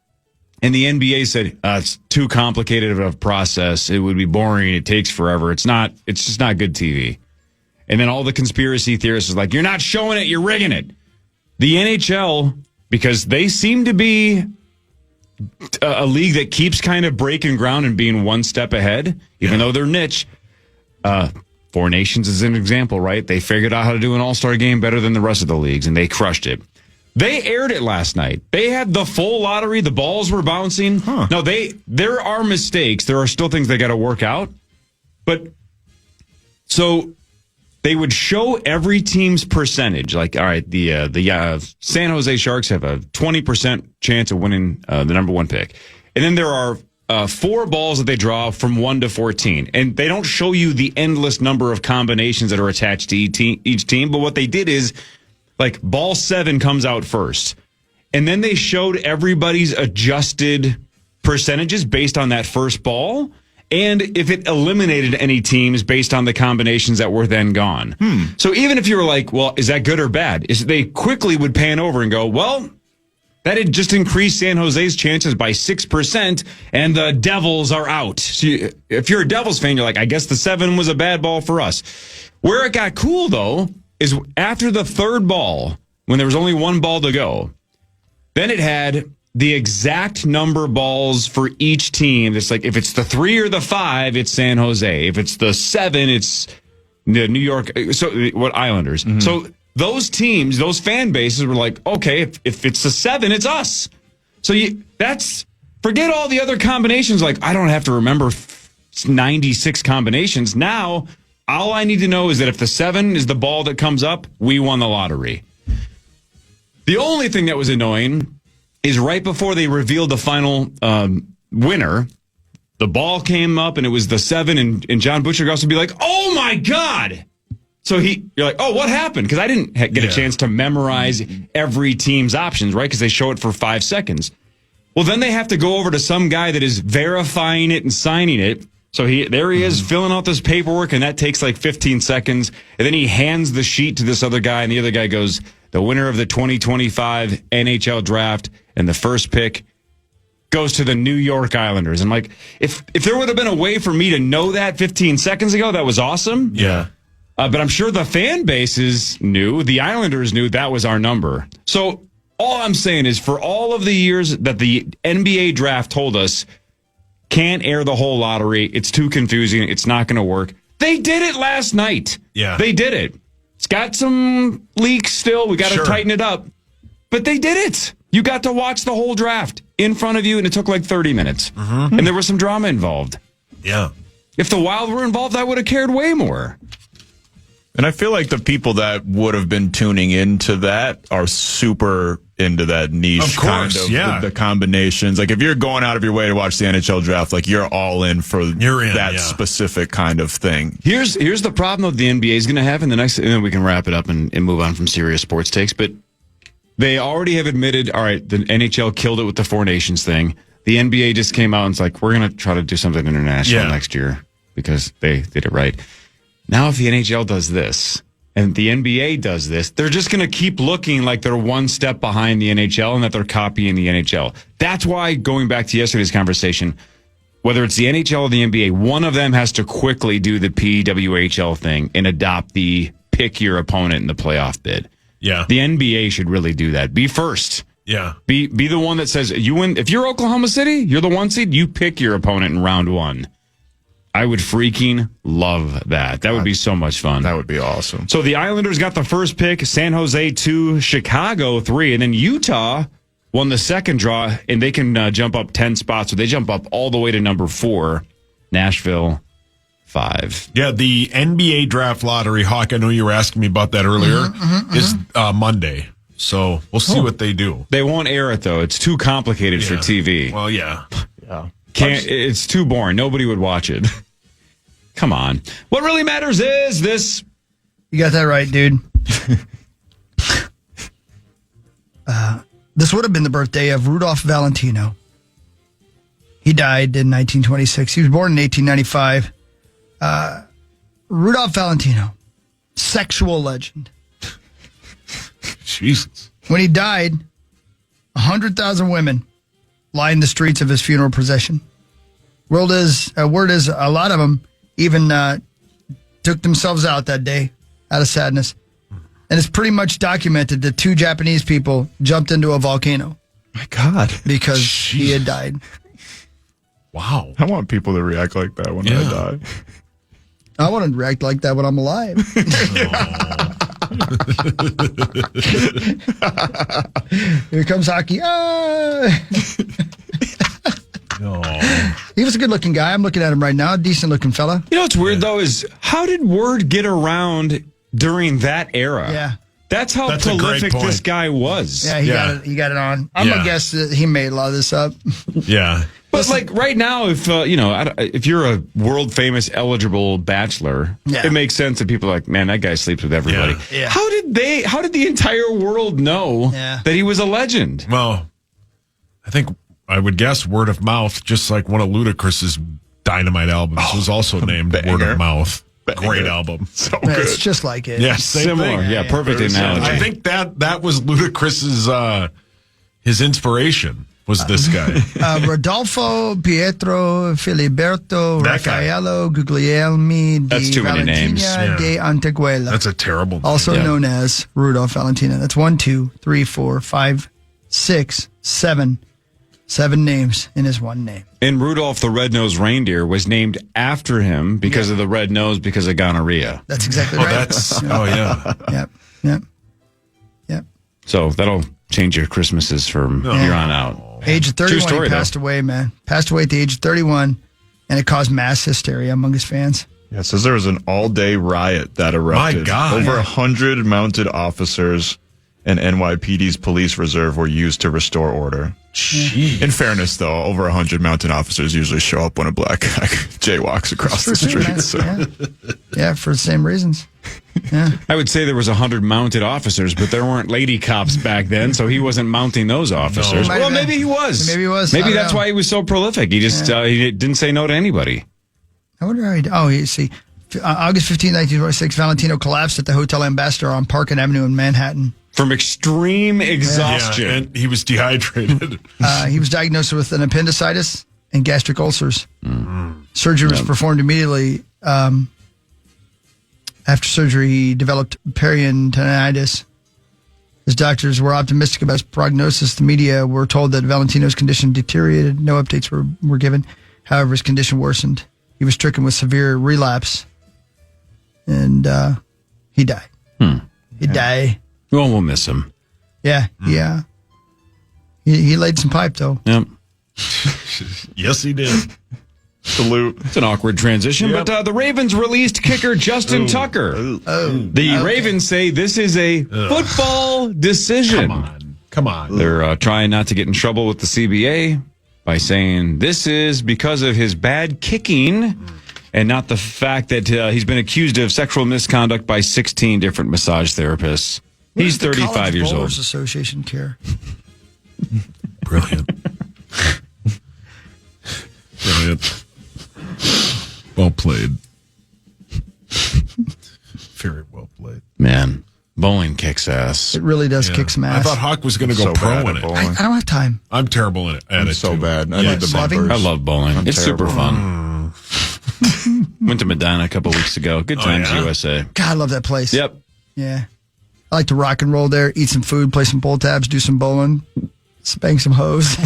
And the NBA said, it's too complicated of a process. It would be boring. It takes forever. It's just not good TV. And then all the conspiracy theorists is like, you're not showing it, you're rigging it. the NHL, because they seem to be a league that keeps kind of breaking ground and being one step ahead, even though they're niche. Four Nations is an example, right? They figured out how to do an all-star game better than the rest of the leagues, and they crushed it. They aired it last night. They had the full lottery. The balls were bouncing. No, there are mistakes. There are still things they got to work out. But so they would show every team's percentage. Like, all right, the San Jose Sharks have a 20% chance of winning the number one pick. And then there are 4 balls that they draw from 1 to 14. And they don't show you the endless number of combinations that are attached to each team. But what they did is, like, ball 7 comes out first. And then they showed everybody's adjusted percentages based on that first ball. And if it eliminated any teams based on the combinations that were then gone. So even if you were like, well, is that good or bad? They quickly would pan over and go, well, that had just increased San Jose's chances by 6%, and the Devils are out. So if you're a Devils fan, you're like, I guess the 7 was a bad ball for us. Where it got cool, though, is after the third ball, when there was only 1 ball to go, then it had the exact number balls for each team. It's like, if it's the 3 or the 5, it's San Jose. If it's the 7, it's the New York, Islanders. Mm-hmm. So those teams, those fan bases were like, okay, if it's the 7, it's us. So forget all the other combinations. Like, I don't have to remember 96 combinations. Now, all I need to know is that if the 7 is the ball that comes up, we won the lottery. The only thing that was annoying is right before they revealed the final winner, the ball came up and it was the 7, and John Butchergross would be like, oh my God. So you're like, oh, what happened? Because I didn't get a chance to memorize every team's options, right? Because they show it for 5 seconds. Well, then they have to go over to some guy that is verifying it and signing it. So there he is filling out this paperwork, and that takes like 15 seconds. And then he hands the sheet to this other guy, and the other guy goes, the winner of the 2025 NHL draft and the first pick goes to the New York Islanders. I'm like, if there would have been a way for me to know that 15 seconds ago, that was awesome. Yeah. But I'm sure the fan bases knew, the Islanders knew that was our number. So all I'm saying is, for all of the years that the NBA draft told us, can't air the whole lottery, it's too confusing, it's not going to work, they did it last night. Yeah. They did it. It's got some leaks still. We got to tighten it up. But they did it. You got to watch the whole draft in front of you, and it took like 30 minutes. Mm-hmm. And there was some drama involved. Yeah. If the Wild were involved, I would have cared way more. And I feel like the people that would have been tuning into that are super into that niche kind of the combinations. Like, if you're going out of your way to watch the NHL draft, like, you're all in for that specific kind of thing. Here's the problem that the NBA is going to have in the next, and then we can wrap it up and move on from serious sports takes. But they already have admitted, all right, the NHL killed it with the Four Nations thing. The NBA just came out and it's like, we're going to try to do something international next year because they did it right. Now, if the NHL does this and the NBA does this, they're just going to keep looking like they're one step behind the NHL and that they're copying the NHL. That's why, going back to yesterday's conversation, whether it's the NHL or the NBA, one of them has to quickly do the PWHL thing and adopt the pick your opponent in the playoff bid. Yeah. The NBA should really do that. Be first. Yeah. Be the one that says, you win. If you're Oklahoma City, you're the 1 seed, you pick your opponent in round 1. I would freaking love that. That would be so much fun. That would be awesome. So the Islanders got the first pick, San Jose 2, Chicago 3, and then Utah won the second draw, and they can jump up 10 spots. So they jump up all the way to number 4, Nashville 5. Yeah, the NBA draft lottery, Hawk, I know you were asking me about that earlier, is Monday. So we'll see what they do. They won't air it, though. It's too complicated for TV. Well, yeah. It's too boring. Nobody would watch it. Come on. What really matters is this. You got that right, dude. This would have been the birthday of Rudolph Valentino. He died in 1926. He was born in 1895. Rudolph Valentino, sexual legend. Jesus. When he died, 100,000 women lined the streets of his funeral procession. Word is a lot of them even took themselves out that day out of sadness. And it's pretty much documented that 2 Japanese people jumped into a volcano. My God. Because he had died. Wow. I want people to react like that when I die. I want to react like that when I'm alive. Here comes Hockey. He was a good-looking guy. I'm looking at him right now. Decent-looking fella. You know what's weird, though, is how did word get around during that era? Yeah. That's how prolific this guy was. Yeah, he got it on. I'm going to guess that he made a lot of this up. Yeah. But like right now, if if you're a world famous eligible bachelor, it makes sense that people are like, man, that guy sleeps with everybody. Yeah. How did the entire world know that he was a legend? Well, I would guess word of mouth, just like one of Ludacris's Dynamite albums was also named Word of Mouth. Great album. So good. It's just like it. Yeah, similar. Yeah, perfect analogy. I think that was Ludacris's his inspiration was this guy. Rodolfo, Pietro, Filiberto, Raffaello, Guglielmi di Valentina de Antequela. That's a terrible name. Also known as Rudolph Valentina. That's 1, 2, 3, 4, 5, 6, 7. 7 names in his one name. And Rudolph the Red-Nosed Reindeer was named after him because of the red nose because of gonorrhea. That's exactly right. Yep. So that'll change your Christmases from here on out. Age of 31, True story, he passed away, man. Passed away at the age of 31, and it caused mass hysteria among his fans. Yeah, it says there was an all-day riot that erupted. My God. Over 100 mounted officers and NYPD's police reserve were used to restore order. Jeez. In fairness, though, over 100 mounted officers usually show up when a black guy jaywalks across the street. So. Yeah, for the same reasons. Yeah. I would say there was 100 mounted officers, but there weren't lady cops back then, so he wasn't mounting those officers. No. Well, maybe he was. Maybe he was. Maybe that's why he was so prolific. He just he didn't say no to anybody. I wonder how he... Oh, you see. August 15, 1946, Valentino collapsed at the Hotel Ambassador on Park Avenue in Manhattan. From extreme exhaustion. Yeah, and he was dehydrated. He was diagnosed with an appendicitis and gastric ulcers. Surgery was performed immediately. After surgery, he developed peritonitis. His doctors were optimistic about his prognosis. The media were told that Valentino's condition deteriorated. No updates were given. However, his condition worsened. He was stricken with severe relapse. And he died. He died. Well, we'll miss him. Yeah. He laid some pipe, though. Yep. Yes, he did. Salute. It's an awkward transition, but the Ravens released kicker Justin Tucker. The Ravens say this is a football decision. Come on. They're trying not to get in trouble with the CBA by saying this is because of his bad kicking and not the fact that he's been accused of sexual misconduct by 16 different massage therapists. He's 35 years old. Bowlers Association care. Brilliant. Well played. Very well played. Man, bowling kicks ass. It really does kick some ass. I thought Hawk was going to go pro in it. I don't have time. I'm terrible in it. I'm so bad. I need the bumpers. I love bowling. It's terrible. super fun. Went to Medina a couple weeks ago. Good times, USA. God, I love that place. Yep. Yeah. I like to rock and roll there, eat some food, play some pull tabs, do some bowling, spank some hoes.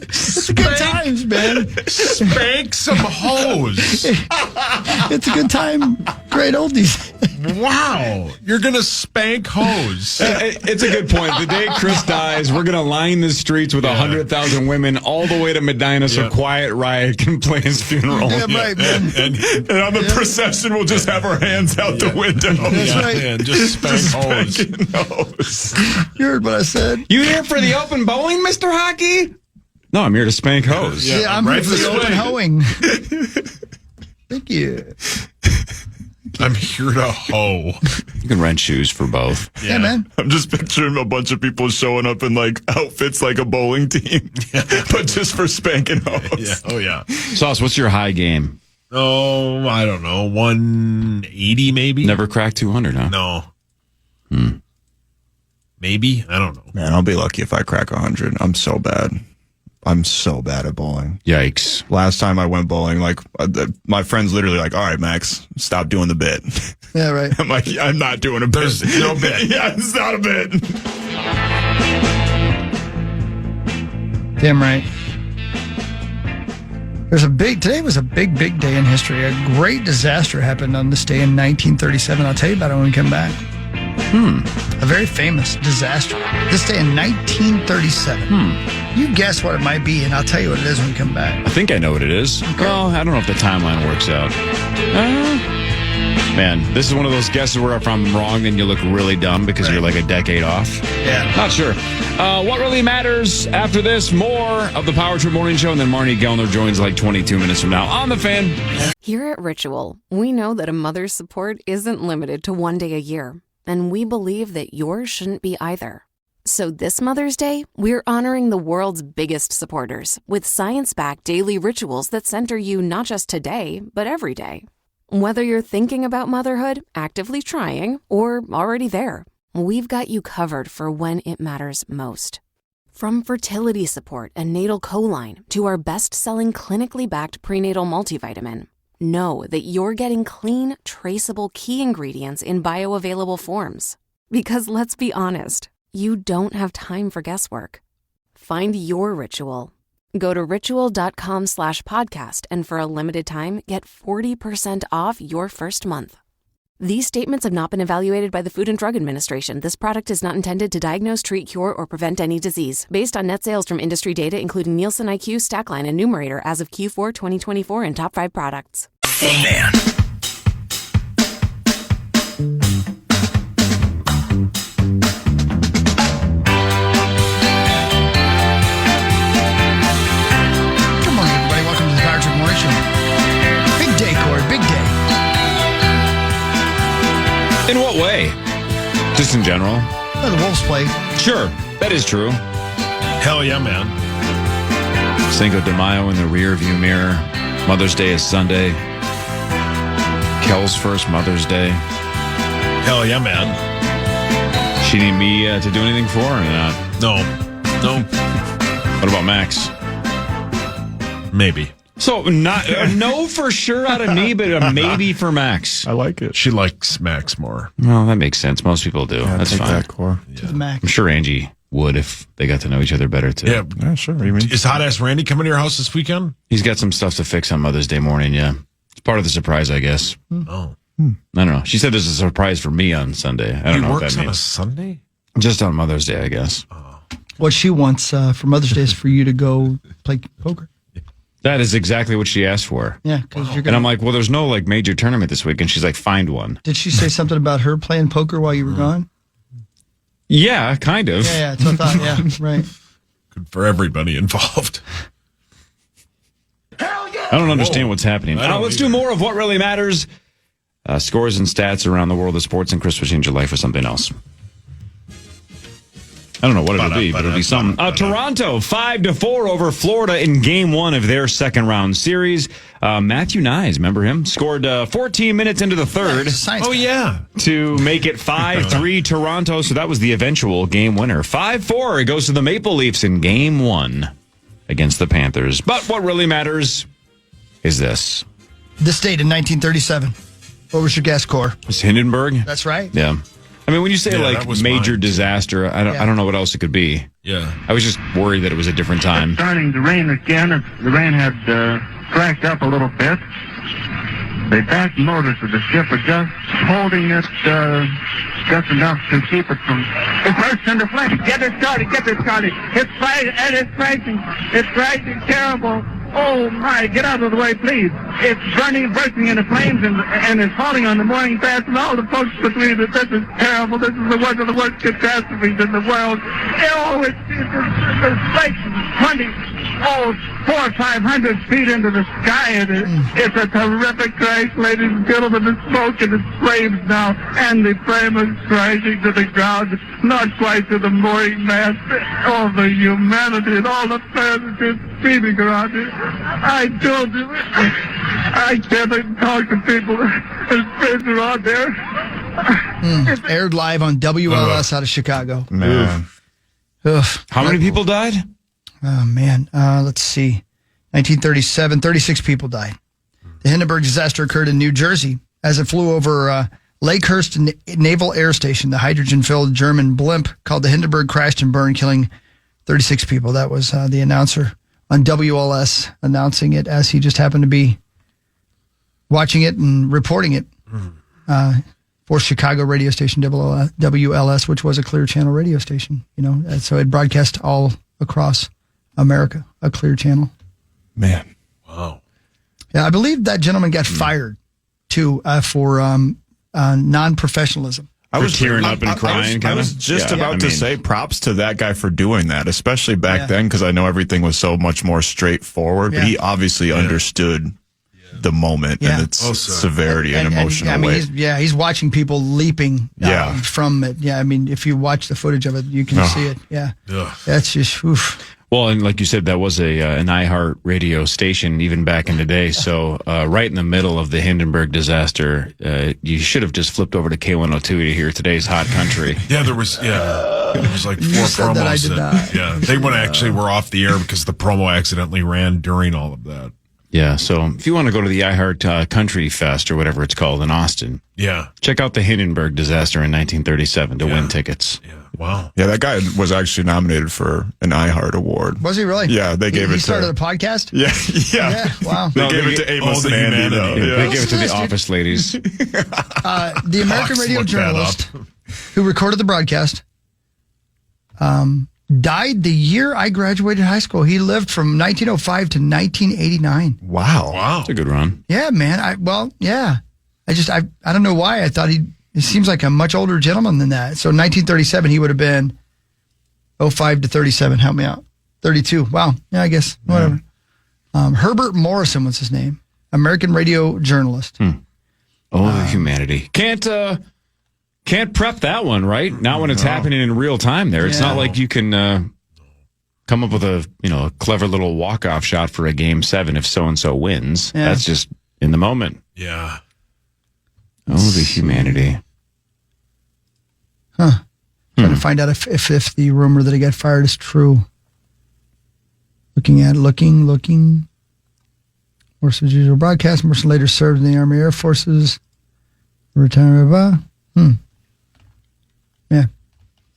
It's a good times, man. Spank some hoes. It's a good time. Great oldies. Wow. You're going to spank hoes. It's a good point. The day Chris dies, we're going to line the streets with 100,000 women all the way to Medina so Quiet Riot can play his funeral. Yeah, right, man. And on the procession, we'll just have our hands out the window. That's right. And just spank hoes. You heard what I said? You here for the open bowling, Mr. Hockey? No, I'm here to spank hoes. Yeah, I'm here for the open hoeing. Thank you. I'm here to hoe. You can rent shoes for both. Yeah, man. I'm just picturing a bunch of people showing up in like outfits like a bowling team, but just for spanking hoes. Yeah. Oh, yeah. Sauce, what's your high game? Oh, I don't know. 180 maybe? Never cracked 200, huh? No. Maybe? I don't know. Man, I'll be lucky if I crack 100. I'm so bad. I'm so bad at bowling. Yikes. Last time I went bowling, like, my friend's literally like, all right, Max, stop doing the bit. Yeah, right. I'm like, I'm not doing a bit. There's no bit. Yeah, it's not a bit. Damn right. Today was a big day in history. A great disaster happened on this day in 1937. I'll tell you about it when we come back. A very famous disaster. This day in 1937. You guess what it might be, and I'll tell you what it is when we come back. I think I know what it is. Okay. Well, I don't know if the timeline works out. Man, this is one of those guesses where if I'm wrong, then you look really dumb because you're like a decade off. Yeah. Not sure. What really matters after this, more of the Power Trip Morning Show, and then Marnie Gellner joins like 22 minutes from now on The Fan. Here at Ritual, we know that a mother's support isn't limited to one day a year, and we believe that yours shouldn't be either. So this Mother's Day, we're honoring the world's biggest supporters with science-backed daily rituals that center you not just today, but every day. Whether you're thinking about motherhood, actively trying, or already there, we've got you covered for when it matters most. From fertility support and natal choline to our best-selling clinically backed prenatal multivitamin, know that you're getting clean, traceable key ingredients in bioavailable forms. Because let's be honest, you don't have time for guesswork. Find your ritual. Go to ritual.com/podcast and for a limited time, get 40% off your first month. These statements have not been evaluated by the Food and Drug Administration. This product is not intended to diagnose, treat, cure, or prevent any disease. Based on net sales from industry data, including Nielsen IQ, Stackline, and Numerator as of Q4 2024 and top 5 products. Fan. Big day, Cory. Big day. In what way? Just in general? The Wolves play. Sure, that is true. Hell yeah, man. Cinco de Mayo in the rear-view mirror. Mother's Day is Sunday. Kel's first Mother's Day. Hell yeah, man. She need me to do anything for her or not? No. What about Max? Maybe. So, not no for sure out of me, but a maybe for Max. I like it. She likes Max more. Well, that makes sense. Most people do. Yeah, that's take fine. that, Cor. To the max. I'm sure Angie would if they got to know each other better, too. Yeah, sure. What do you mean? Is Hot Ass Randy coming to your house this weekend? He's got some stuff to fix on Mother's Day morning, yeah. It's part of the surprise, I guess. Oh. I don't know. She said there's a surprise for me on Sunday. I don't know what that on means. a Sunday? Just on Mother's Day, I guess. What she wants for Mother's Day is for you to go play poker. That is exactly what she asked for. Yeah, because you're And gonna. I'm like, well, there's no like major tournament this week. And she's like, find one. Did she say something about her playing poker while you were gone? Yeah, kind of. Yeah, that's what I thought. Yeah, right. Good for everybody involved. I don't understand what's happening. Let's do more of what really matters. Scores and stats around the world of sports, and Chris will change your life for something else. I don't know what it'll be, but it'll be something. Toronto 5-4 over Florida in Game 1 of their second round series. Matthew Nyes, remember him? Scored 14 minutes into the third. Oh, yeah. To make it 5-3 Toronto. So that was the eventual game winner. 5-4. It goes to the Maple Leafs in Game 1 against the Panthers. But what really matters is this. This date in 1937. What was your guess, Cor? It's Hindenburg. That's right. Yeah. I mean, when you say like major disaster, I don't know what else it could be. Yeah. I was just worried that it was a different time. It's starting to rain again. The rain had cracked up a little bit. The back motors of the ship are just holding it just enough to keep it from... It bursts into flames. Get it started. It's fighting, and it's crashing terrible. Oh, my, get out of the way, please. It's bursting into flames, and it's falling on the morning fast, and all the folks between it. This is terrible. This is one of the worst catastrophes in the world. Oh, it's like 400 or 500 feet into the sky, and it's a terrific crash, ladies and gentlemen. The smoke and the flames now, and the flame is crashing to the ground, not quite to the mooring mast. All the humanity and all the passengers screaming around it. I told you, I can't even talk to people. There's friends around there. Aired live on WLS out of Chicago. Man. Ugh. How many people died? Oh, man. Let's see. 1937, 36 people died. The Hindenburg disaster occurred in New Jersey as it flew over Lakehurst Naval Air Station. The hydrogen-filled German blimp called the Hindenburg crashed and burned, killing 36 people. That was the announcer on WLS announcing it as he just happened to be watching it and reporting it for Chicago radio station WLS, which was a Clear Channel radio station. And so it broadcast all across America, a Clear Channel. Man. Wow. Yeah, I believe that gentleman got fired, too, for non-professionalism. I was tearing up and crying. I was just about to say props to that guy for doing that, especially back then, because I know everything was so much more straightforward. But he obviously understood the moment and its severity and emotional weight. He's watching people leaping from it. Yeah, I mean, if you watch the footage of it, you can see it. Yeah, that's just oof. Well, and like you said, that was an iHeart radio station even back in the day. So right in the middle of the Hindenburg disaster, you should have just flipped over to K102 to hear today's Hot Country. There was like 4 promos. They were off the air because the promo accidentally ran during all of that. Yeah, so if you want to go to the iHeart Country Fest or whatever it's called in Austin, check out the Hindenburg disaster in 1937 to win tickets. Yeah, wow. Yeah, that guy was actually nominated for an iHeart award. Was he really? Yeah, they gave it to... He started a podcast? Yeah. Wow. They gave it to Amos and Andy, though. They gave it to the office ladies. The American radio journalist who recorded the broadcast died the year I graduated high school. He lived from 1905 to 1989. Wow. That's a good run. Yeah, man. I don't know why. I thought he seems like a much older gentleman than that. So 1937, he would have been 05 to 37. Help me out. 32. Wow. Yeah, I guess. Whatever. Herbert Morrison was his name. American radio journalist. Oh, humanity. Can't prep that one, right? Not when it's happening in real time there. It's not like you can come up with a clever little walk-off shot for a Game 7 if so-and-so wins. Yeah. That's just in the moment. Yeah. Oh, the humanity. Trying to find out if the rumor that he got fired is true. Looking. Morrison's usual broadcast. Morrison later served in the Army Air Forces. Retired. Yeah.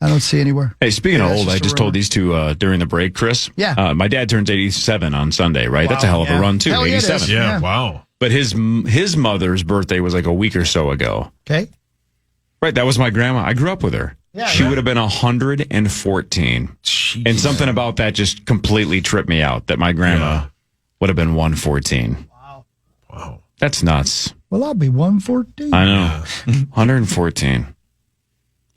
I don't see anywhere. Hey, speaking of old, I just told these two during the break, Chris. Yeah. My dad turns 87 on Sunday, right? Wow. That's a hell of a run, too. Hell 87. Yeah, wow. But his mother's birthday was like a week or so ago. Okay. Right, that was my grandma. I grew up with her. Yeah, she would have been 114. Jeez. And something about that just completely tripped me out, that my grandma would have been 114. Wow. That's nuts. Well, I'll be 114. I know. 114.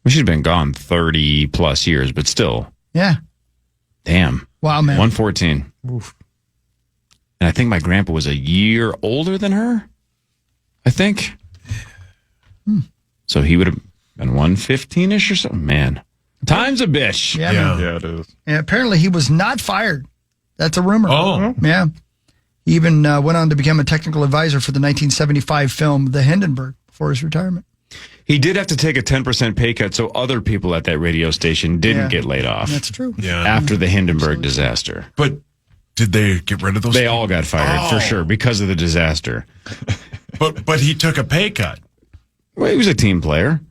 We should have been gone 30 plus years, but still. Yeah. Damn. Wow, man. 114. Oof. And I think my grandpa was a year older than her. I think. So he would have been 115-ish or something. Man. Time's a bitch. Yeah, it is. And apparently he was not fired. That's a rumor. Oh. Yeah. He even went on to become a technical advisor for the 1975 film The Hindenburg before his retirement. He did have to take a 10% pay cut, so other people at that radio station didn't get laid off. That's true. Yeah. After the Hindenburg disaster. But did they get rid of those? They all got fired, for sure, because of the disaster. But he took a pay cut. Well, he was a team player.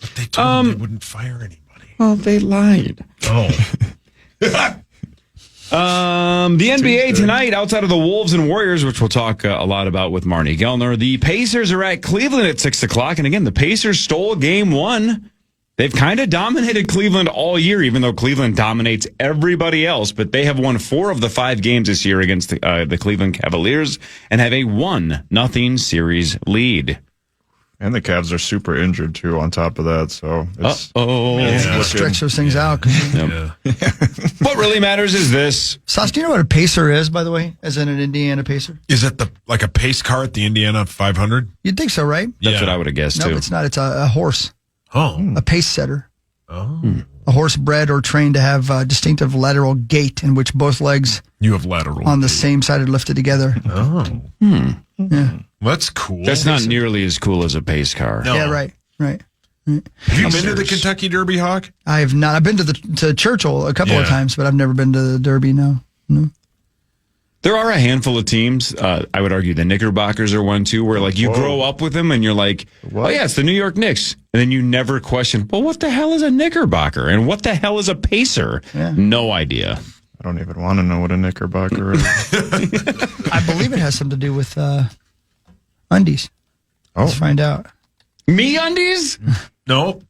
But they told him they wouldn't fire anybody. Well, they lied. Oh. The NBA tonight, outside of the Wolves and Warriors, which we'll talk a lot about with Marnie Gellner, the Pacers are at Cleveland at 6 o'clock. And again, the Pacers stole game 1. They've kind of dominated Cleveland all year, even though Cleveland dominates everybody else. But they have won 4 of the 5 games this year against the Cleveland Cavaliers and have a 1-0 series lead. And the Cavs are super injured, too, on top of that. So Let's stretch those things out. What really matters is this. Sauce, do you know what a pacer is, by the way, as in an Indiana pacer? Is it like a pace car at the Indiana 500? You'd think so, right? That's what I would have guessed, too. No, it's not. It's a horse. Oh. A pace setter. Oh. A horse bred or trained to have a distinctive lateral gait in which both legs have lateral on the same side are lifted together. Oh. Yeah. That's cool. That's not nearly as cool as a pace car. No. Yeah, right. Have you been to the Kentucky Derby, Hawk? I have not. I've been to Churchill a couple of times, but I've never been to the Derby, no. There are a handful of teams. I would argue the Knickerbockers are one, too, where like you grow up with them and you're like, oh, yeah, it's the New York Knicks. And then you never question, well, what the hell is a Knickerbocker? And what the hell is a Pacer? Yeah. No idea. I don't even want to know what a Knickerbocker is. I believe it has something to do with undies. Let's find out. Me undies? No.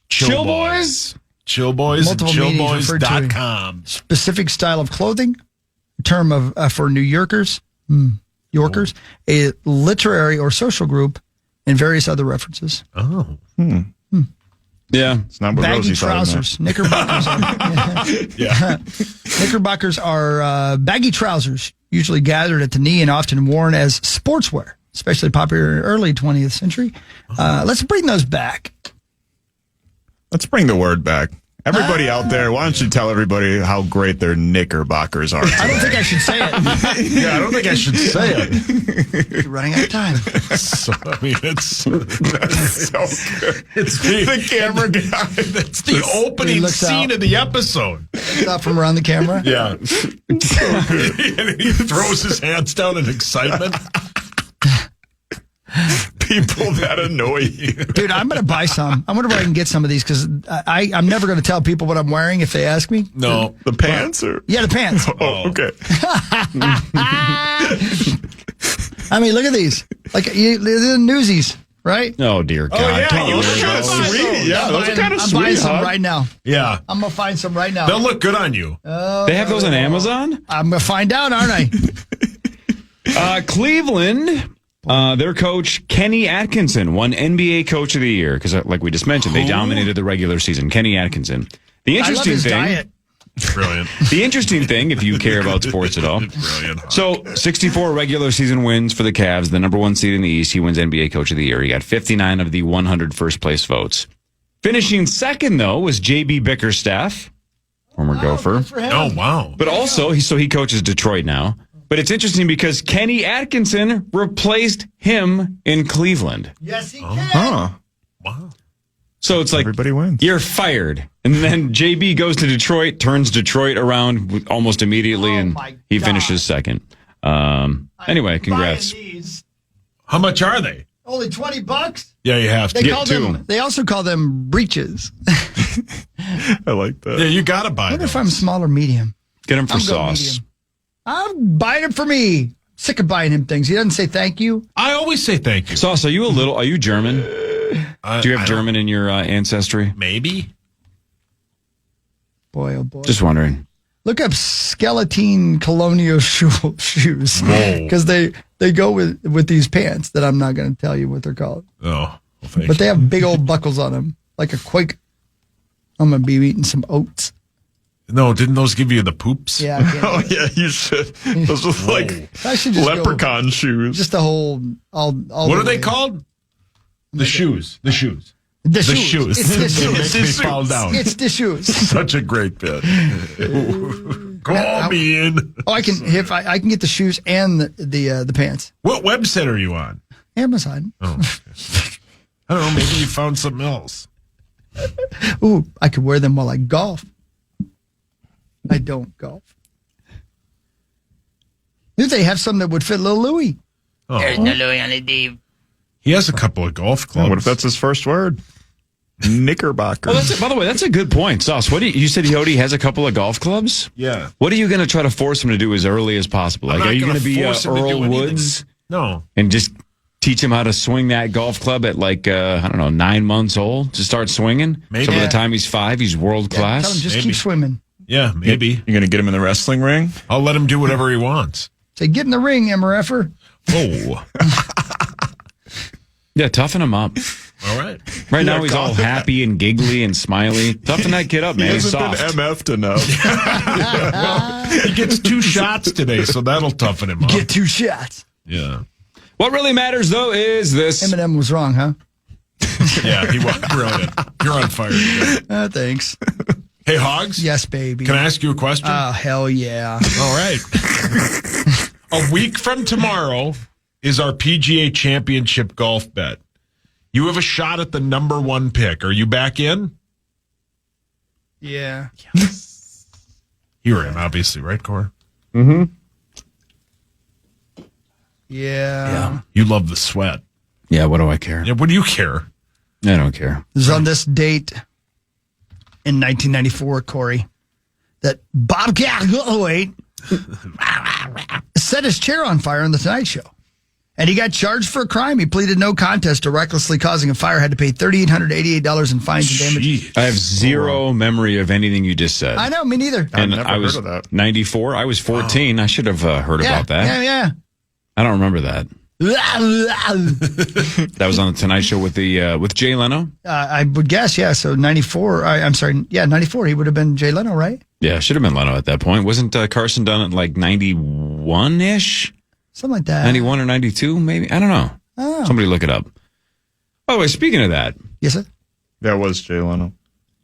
Chill Boys? Chill Boys and chillboys.com. Specific style of clothing, a term of for New Yorkers, a literary or social group, and various other references. Oh. Yeah. It's not what baggy Rosie trousers. Knickerbockers are, Knickerbockers are baggy trousers, usually gathered at the knee and often worn as sportswear, especially popular in the early 20th century. Let's bring those back. Let's bring the word back. Everybody out there, why don't you tell everybody how great their Knickerbockers are? I don't think I should say it. Yeah, I don't think I should say it. You're running out of time. So, I mean, that's so good. It's the camera guy. That's the opening scene of the episode. Out from around the camera? Yeah. And he throws his hands down in excitement. People that annoy you. Dude, I'm going to buy some. I wonder if I can get some of these because I'm never going to tell people what I'm wearing if they ask me. No. The pants? Or? Yeah, the pants. Oh, okay. I mean, look at these. Like, they're newsies, right? Oh, dear God. Oh, yeah. Can't you Those wear are kind of those? sweet. Yeah, those are kind of sweet. I'm buying some right now. Yeah. I'm going to find some right now. They'll look good on you. They have those on Amazon? I'm going to find out, aren't I? Cleveland... their coach, Kenny Atkinson, won NBA Coach of the Year because, like we just mentioned, they dominated the regular season. Kenny Atkinson. The interesting thing, diet. Brilliant. The interesting thing, if you care about sports at all, brilliant. So 64 regular season wins for the Cavs, the number one seed in the East. He wins NBA Coach of the Year. He got 59 of the 100 first place votes. Finishing second, though, was J.B. Bickerstaff, former Gopher. Oh, wow. But also, he coaches Detroit now. But it's interesting because Kenny Atkinson replaced him in Cleveland. Yes, he can. Huh. Wow. So it's like, everybody wins. You're fired. And then JB goes to Detroit, turns Detroit around almost immediately, and he finishes second. Anyway, congrats. How much are they? Only $20? Yeah, you have to They get two. They also call them breeches. I like that. Yeah, you got to buy I wonder them. if I'm small or medium. Get them for I'm going sauce. medium. I'm buying it for me. Sick of buying him things. He doesn't say thank you. I always say thank you. Sauce, are you German? Do you have German in your ancestry? Maybe. Boy, oh boy. Just wondering. Look up Skeleton Colonial shoes. Because they go with these pants that I'm not going to tell you what they're called. Oh, well, thank But they have big old buckles on them. Like a Quake. I'm going to be eating some oats. No, didn't those give you the poops? Yeah. Oh, yeah, you should. Those are like I should just leprechaun shoes. Just the whole... all what are they called? The shoes. The shoes. The shoes. It's the shoes. Make me fall down. It's the shoes. Such a great bit. Call me in. Oh, I can get the shoes and the pants. What website are you on? Amazon. Oh, okay. I don't know. Maybe you found something else. Ooh, I could wear them while I golf. I don't golf. They have some that would fit little Louie. Oh. There's no Louie on the deep. He has a couple of golf clubs. What if that's his first word? Knickerbocker. Well, by the way, that's a good point, Sauce. You said he has a couple of golf clubs? Yeah. What are you going to try to force him to do as early as possible? Like, are you going to be Earl Woods? No. And just teach him how to swing that golf club at 9 months old to start swinging? Maybe. So by the time he's 5, he's world class? Tell him just keep swimming. Yeah, maybe. You're going to get him in the wrestling ring? I'll let him do whatever he wants. Say, get in the ring, MRFer. Oh. Yeah, toughen him up. All right. Right now he's all happy and giggly and smiley. Toughen that kid up, man. He He's hasn't soft. been MF'd enough. Well, he gets 2 shots today, so that'll toughen him up. Get 2 shots. Yeah. What really matters, though, is this. Eminem was wrong, huh? Yeah, he was brilliant. You're on fire. Thanks. Hey, Hogs? Yes, baby. Can I ask you a question? Oh, hell yeah. All right. A week from tomorrow is our PGA Championship golf bet. You have a shot at the number 1 pick. Are you back in? Yeah. You're in, obviously, right, Cory? Mm-hmm. Yeah. You love the sweat. Yeah, what do I care? Yeah, what do you care? I don't care. It was on this date in 1994, Cory, that Bob Galloway set his chair on fire on The Tonight Show. And he got charged for a crime. He pleaded no contest to recklessly causing a fire, had to pay $3,888 in fines and damages. I have zero memory of anything you just said. I know, me neither. And I was 94. I was 14. I should have heard about that. Yeah. I don't remember that. That was on the Tonight Show with Jay Leno. I would guess, yeah. So 94. I'm sorry. Yeah, 94. He would have been Jay Leno, right? Yeah, should have been Leno at that point. Wasn't Carson done at like 91-ish? Something like that. 91 or 92, maybe? I don't know. Oh. Somebody look it up. By the way, speaking of that. Yes, sir? That was Jay Leno.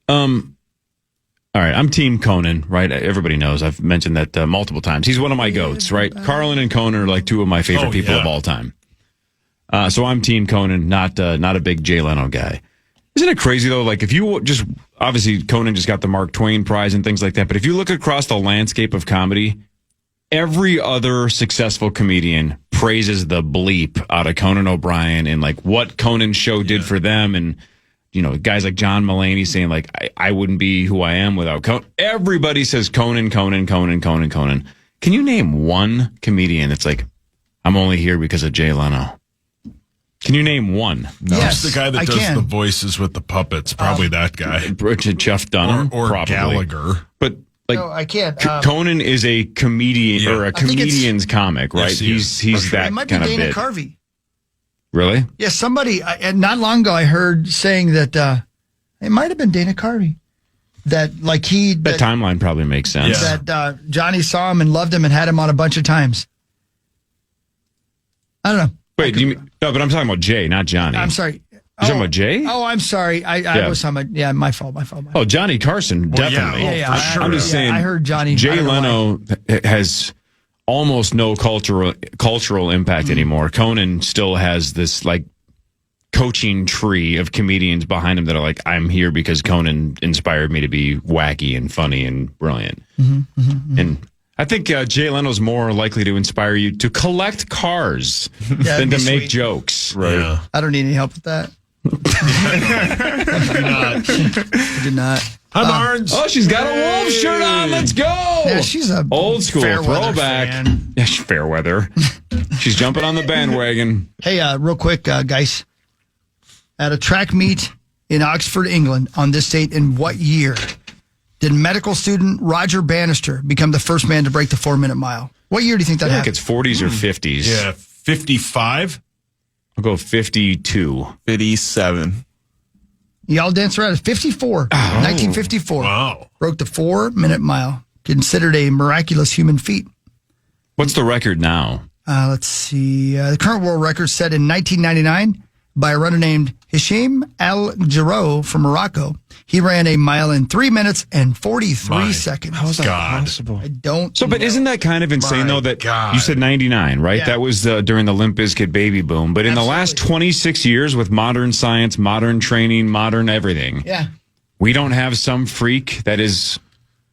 All right, I'm Team Conan, right? Everybody knows. I've mentioned that multiple times. He's one of my goats, right? Carlin and Conan are like two of my favorite people of all time. So I'm Team Conan, not a big Jay Leno guy. Isn't it crazy, though? Like, if you just, obviously, Conan just got the Mark Twain Prize and things like that, but if you look across the landscape of comedy, every other successful comedian praises the bleep out of Conan O'Brien and like what Conan's show did for them. And, you know, guys like John Mulaney saying like, I wouldn't be who I am without Conan. Everybody says Conan. Can you name one comedian that's like, I'm only here because of Jay Leno? Can you name one? No. Yes, the guy that does the voices with the puppets. Probably that guy. Jeff Dunham. Or probably. Gallagher. But like, no, I can't. Conan is a comedian or a comedian's comic, right? Yes, he's that it might kind be of Dana bit. Carvey. Really? Yeah, somebody, not long ago, I heard saying that it might have been Dana Carvey. That like that timeline probably makes sense. That Johnny saw him and loved him and had him on a bunch of times. I don't know. Wait, no, but I'm talking about Jay, not Johnny. I'm sorry. You're talking about Jay? Oh, I'm sorry. I was talking about, my fault. Oh, Johnny Carson, definitely. Yeah. I'm just saying. I heard Johnny. Jay Leno has almost no cultural impact anymore. Conan still has this like coaching tree of comedians behind him that are like, I'm here because Conan inspired me to be wacky and funny and brilliant. And I think Jay Leno's more likely to inspire you to collect cars than to make jokes. Right. Yeah. I don't need any help with that. I do not. Hi, Barnes. Oh, she's got a Wolf shirt on. Let's go. Yeah, she's a old school throwback. Fan. Yeah, she's fair weather. She's jumping on the bandwagon. Hey, real quick, guys. At a track meet in Oxford, England, on this date, in what year did medical student Roger Bannister become the first man to break the 4-minute mile? What year do you think that happened? I think it's 40s or 50s. Yeah, 55. I'll go 52. 57. Y'all dance around. 54. 1954. Wow. Broke the 4-minute mile. Considered a miraculous human feat. What's the record now? Let's see. The current world record set in 1999 by a runner named Hisham Al Jarreau from Morocco. He ran a mile in 3 minutes and 43 seconds. How is that possible? I don't But isn't that kind of insane, though, that you said 99, right? Yeah. That was during the Limp Bizkit baby boom. But in the last 26 years with modern science, modern training, modern everything, we don't have some freak that is...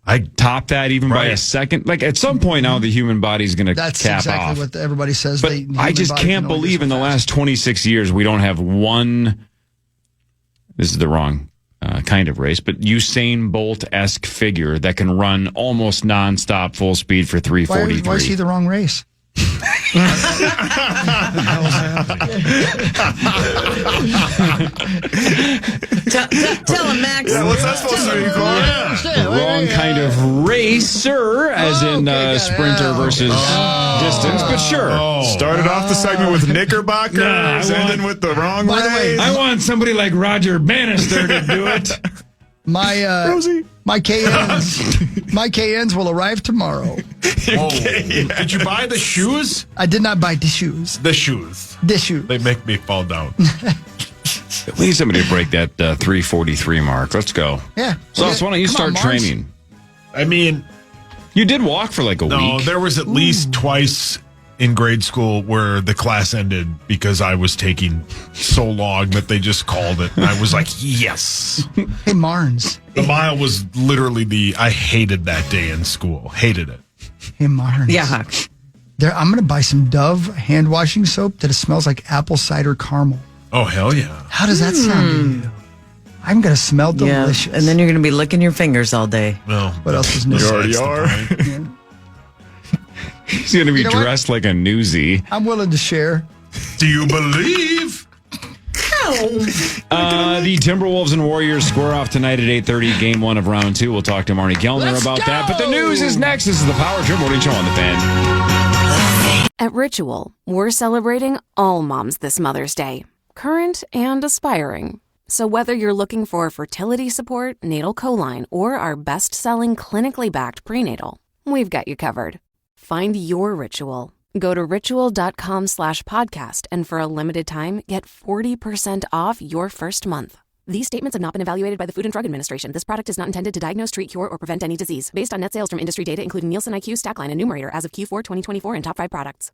I top that even by a second. Like at some point now, the human body's going to cap off. That's exactly what everybody says. But I just can't believe in the last 26 years we don't have one. This is the wrong kind of race, but Usain Bolt-esque figure that can run almost nonstop full speed for 3:43. Why is he the wrong race? Tell him, Max. What's that supposed to be called? Wrong kind of racer, as in sprinter versus distance, but sure. Started off the segment with Knickerbockers, ending with the wrong race. I want somebody like Roger Bannister to do it. My KNs will arrive tomorrow. Did you buy the shoes? I did not buy the shoes. The shoes. The shoes. They make me fall down. We need somebody to break that 3:43 mark. Let's go. Yeah. So, why don't you start training? I mean, you did walk for like a week. No, there was at least twice in grade school where the class ended because I was taking so long that they just called it. And I was like, yes. Hey, Marnes. The mile was literally I hated that day in school. Hated it. Hey, Marnes. Yeah. I'm going to buy some Dove hand washing soap that smells like apple cider caramel. Oh, hell yeah. How does that sound to you? I'm going to smell delicious. Yeah, and then you're going to be licking your fingers all day. No. What else is new? You already are. He's going to be dressed like a newsie. I'm willing to share. Do you believe? The Timberwolves and Warriors square off tonight at 8:30, game 1 of round 2. We'll talk to Marnie Kellner about that. But the news is next. This is the Power Trip Morning Show on the Fan. At Ritual, we're celebrating all moms this Mother's Day, current and aspiring. So whether you're looking for fertility support, natal choline, or our best-selling clinically backed prenatal, we've got you covered. Find your Ritual. Go to ritual.com/podcast and for a limited time, get 40% off your first month. These statements have not been evaluated by the Food and Drug Administration. This product is not intended to diagnose, treat, cure, or prevent any disease. Based on net sales from industry data, including Nielsen IQ, Stackline, and Numerator as of Q4 2024 and top 5 products.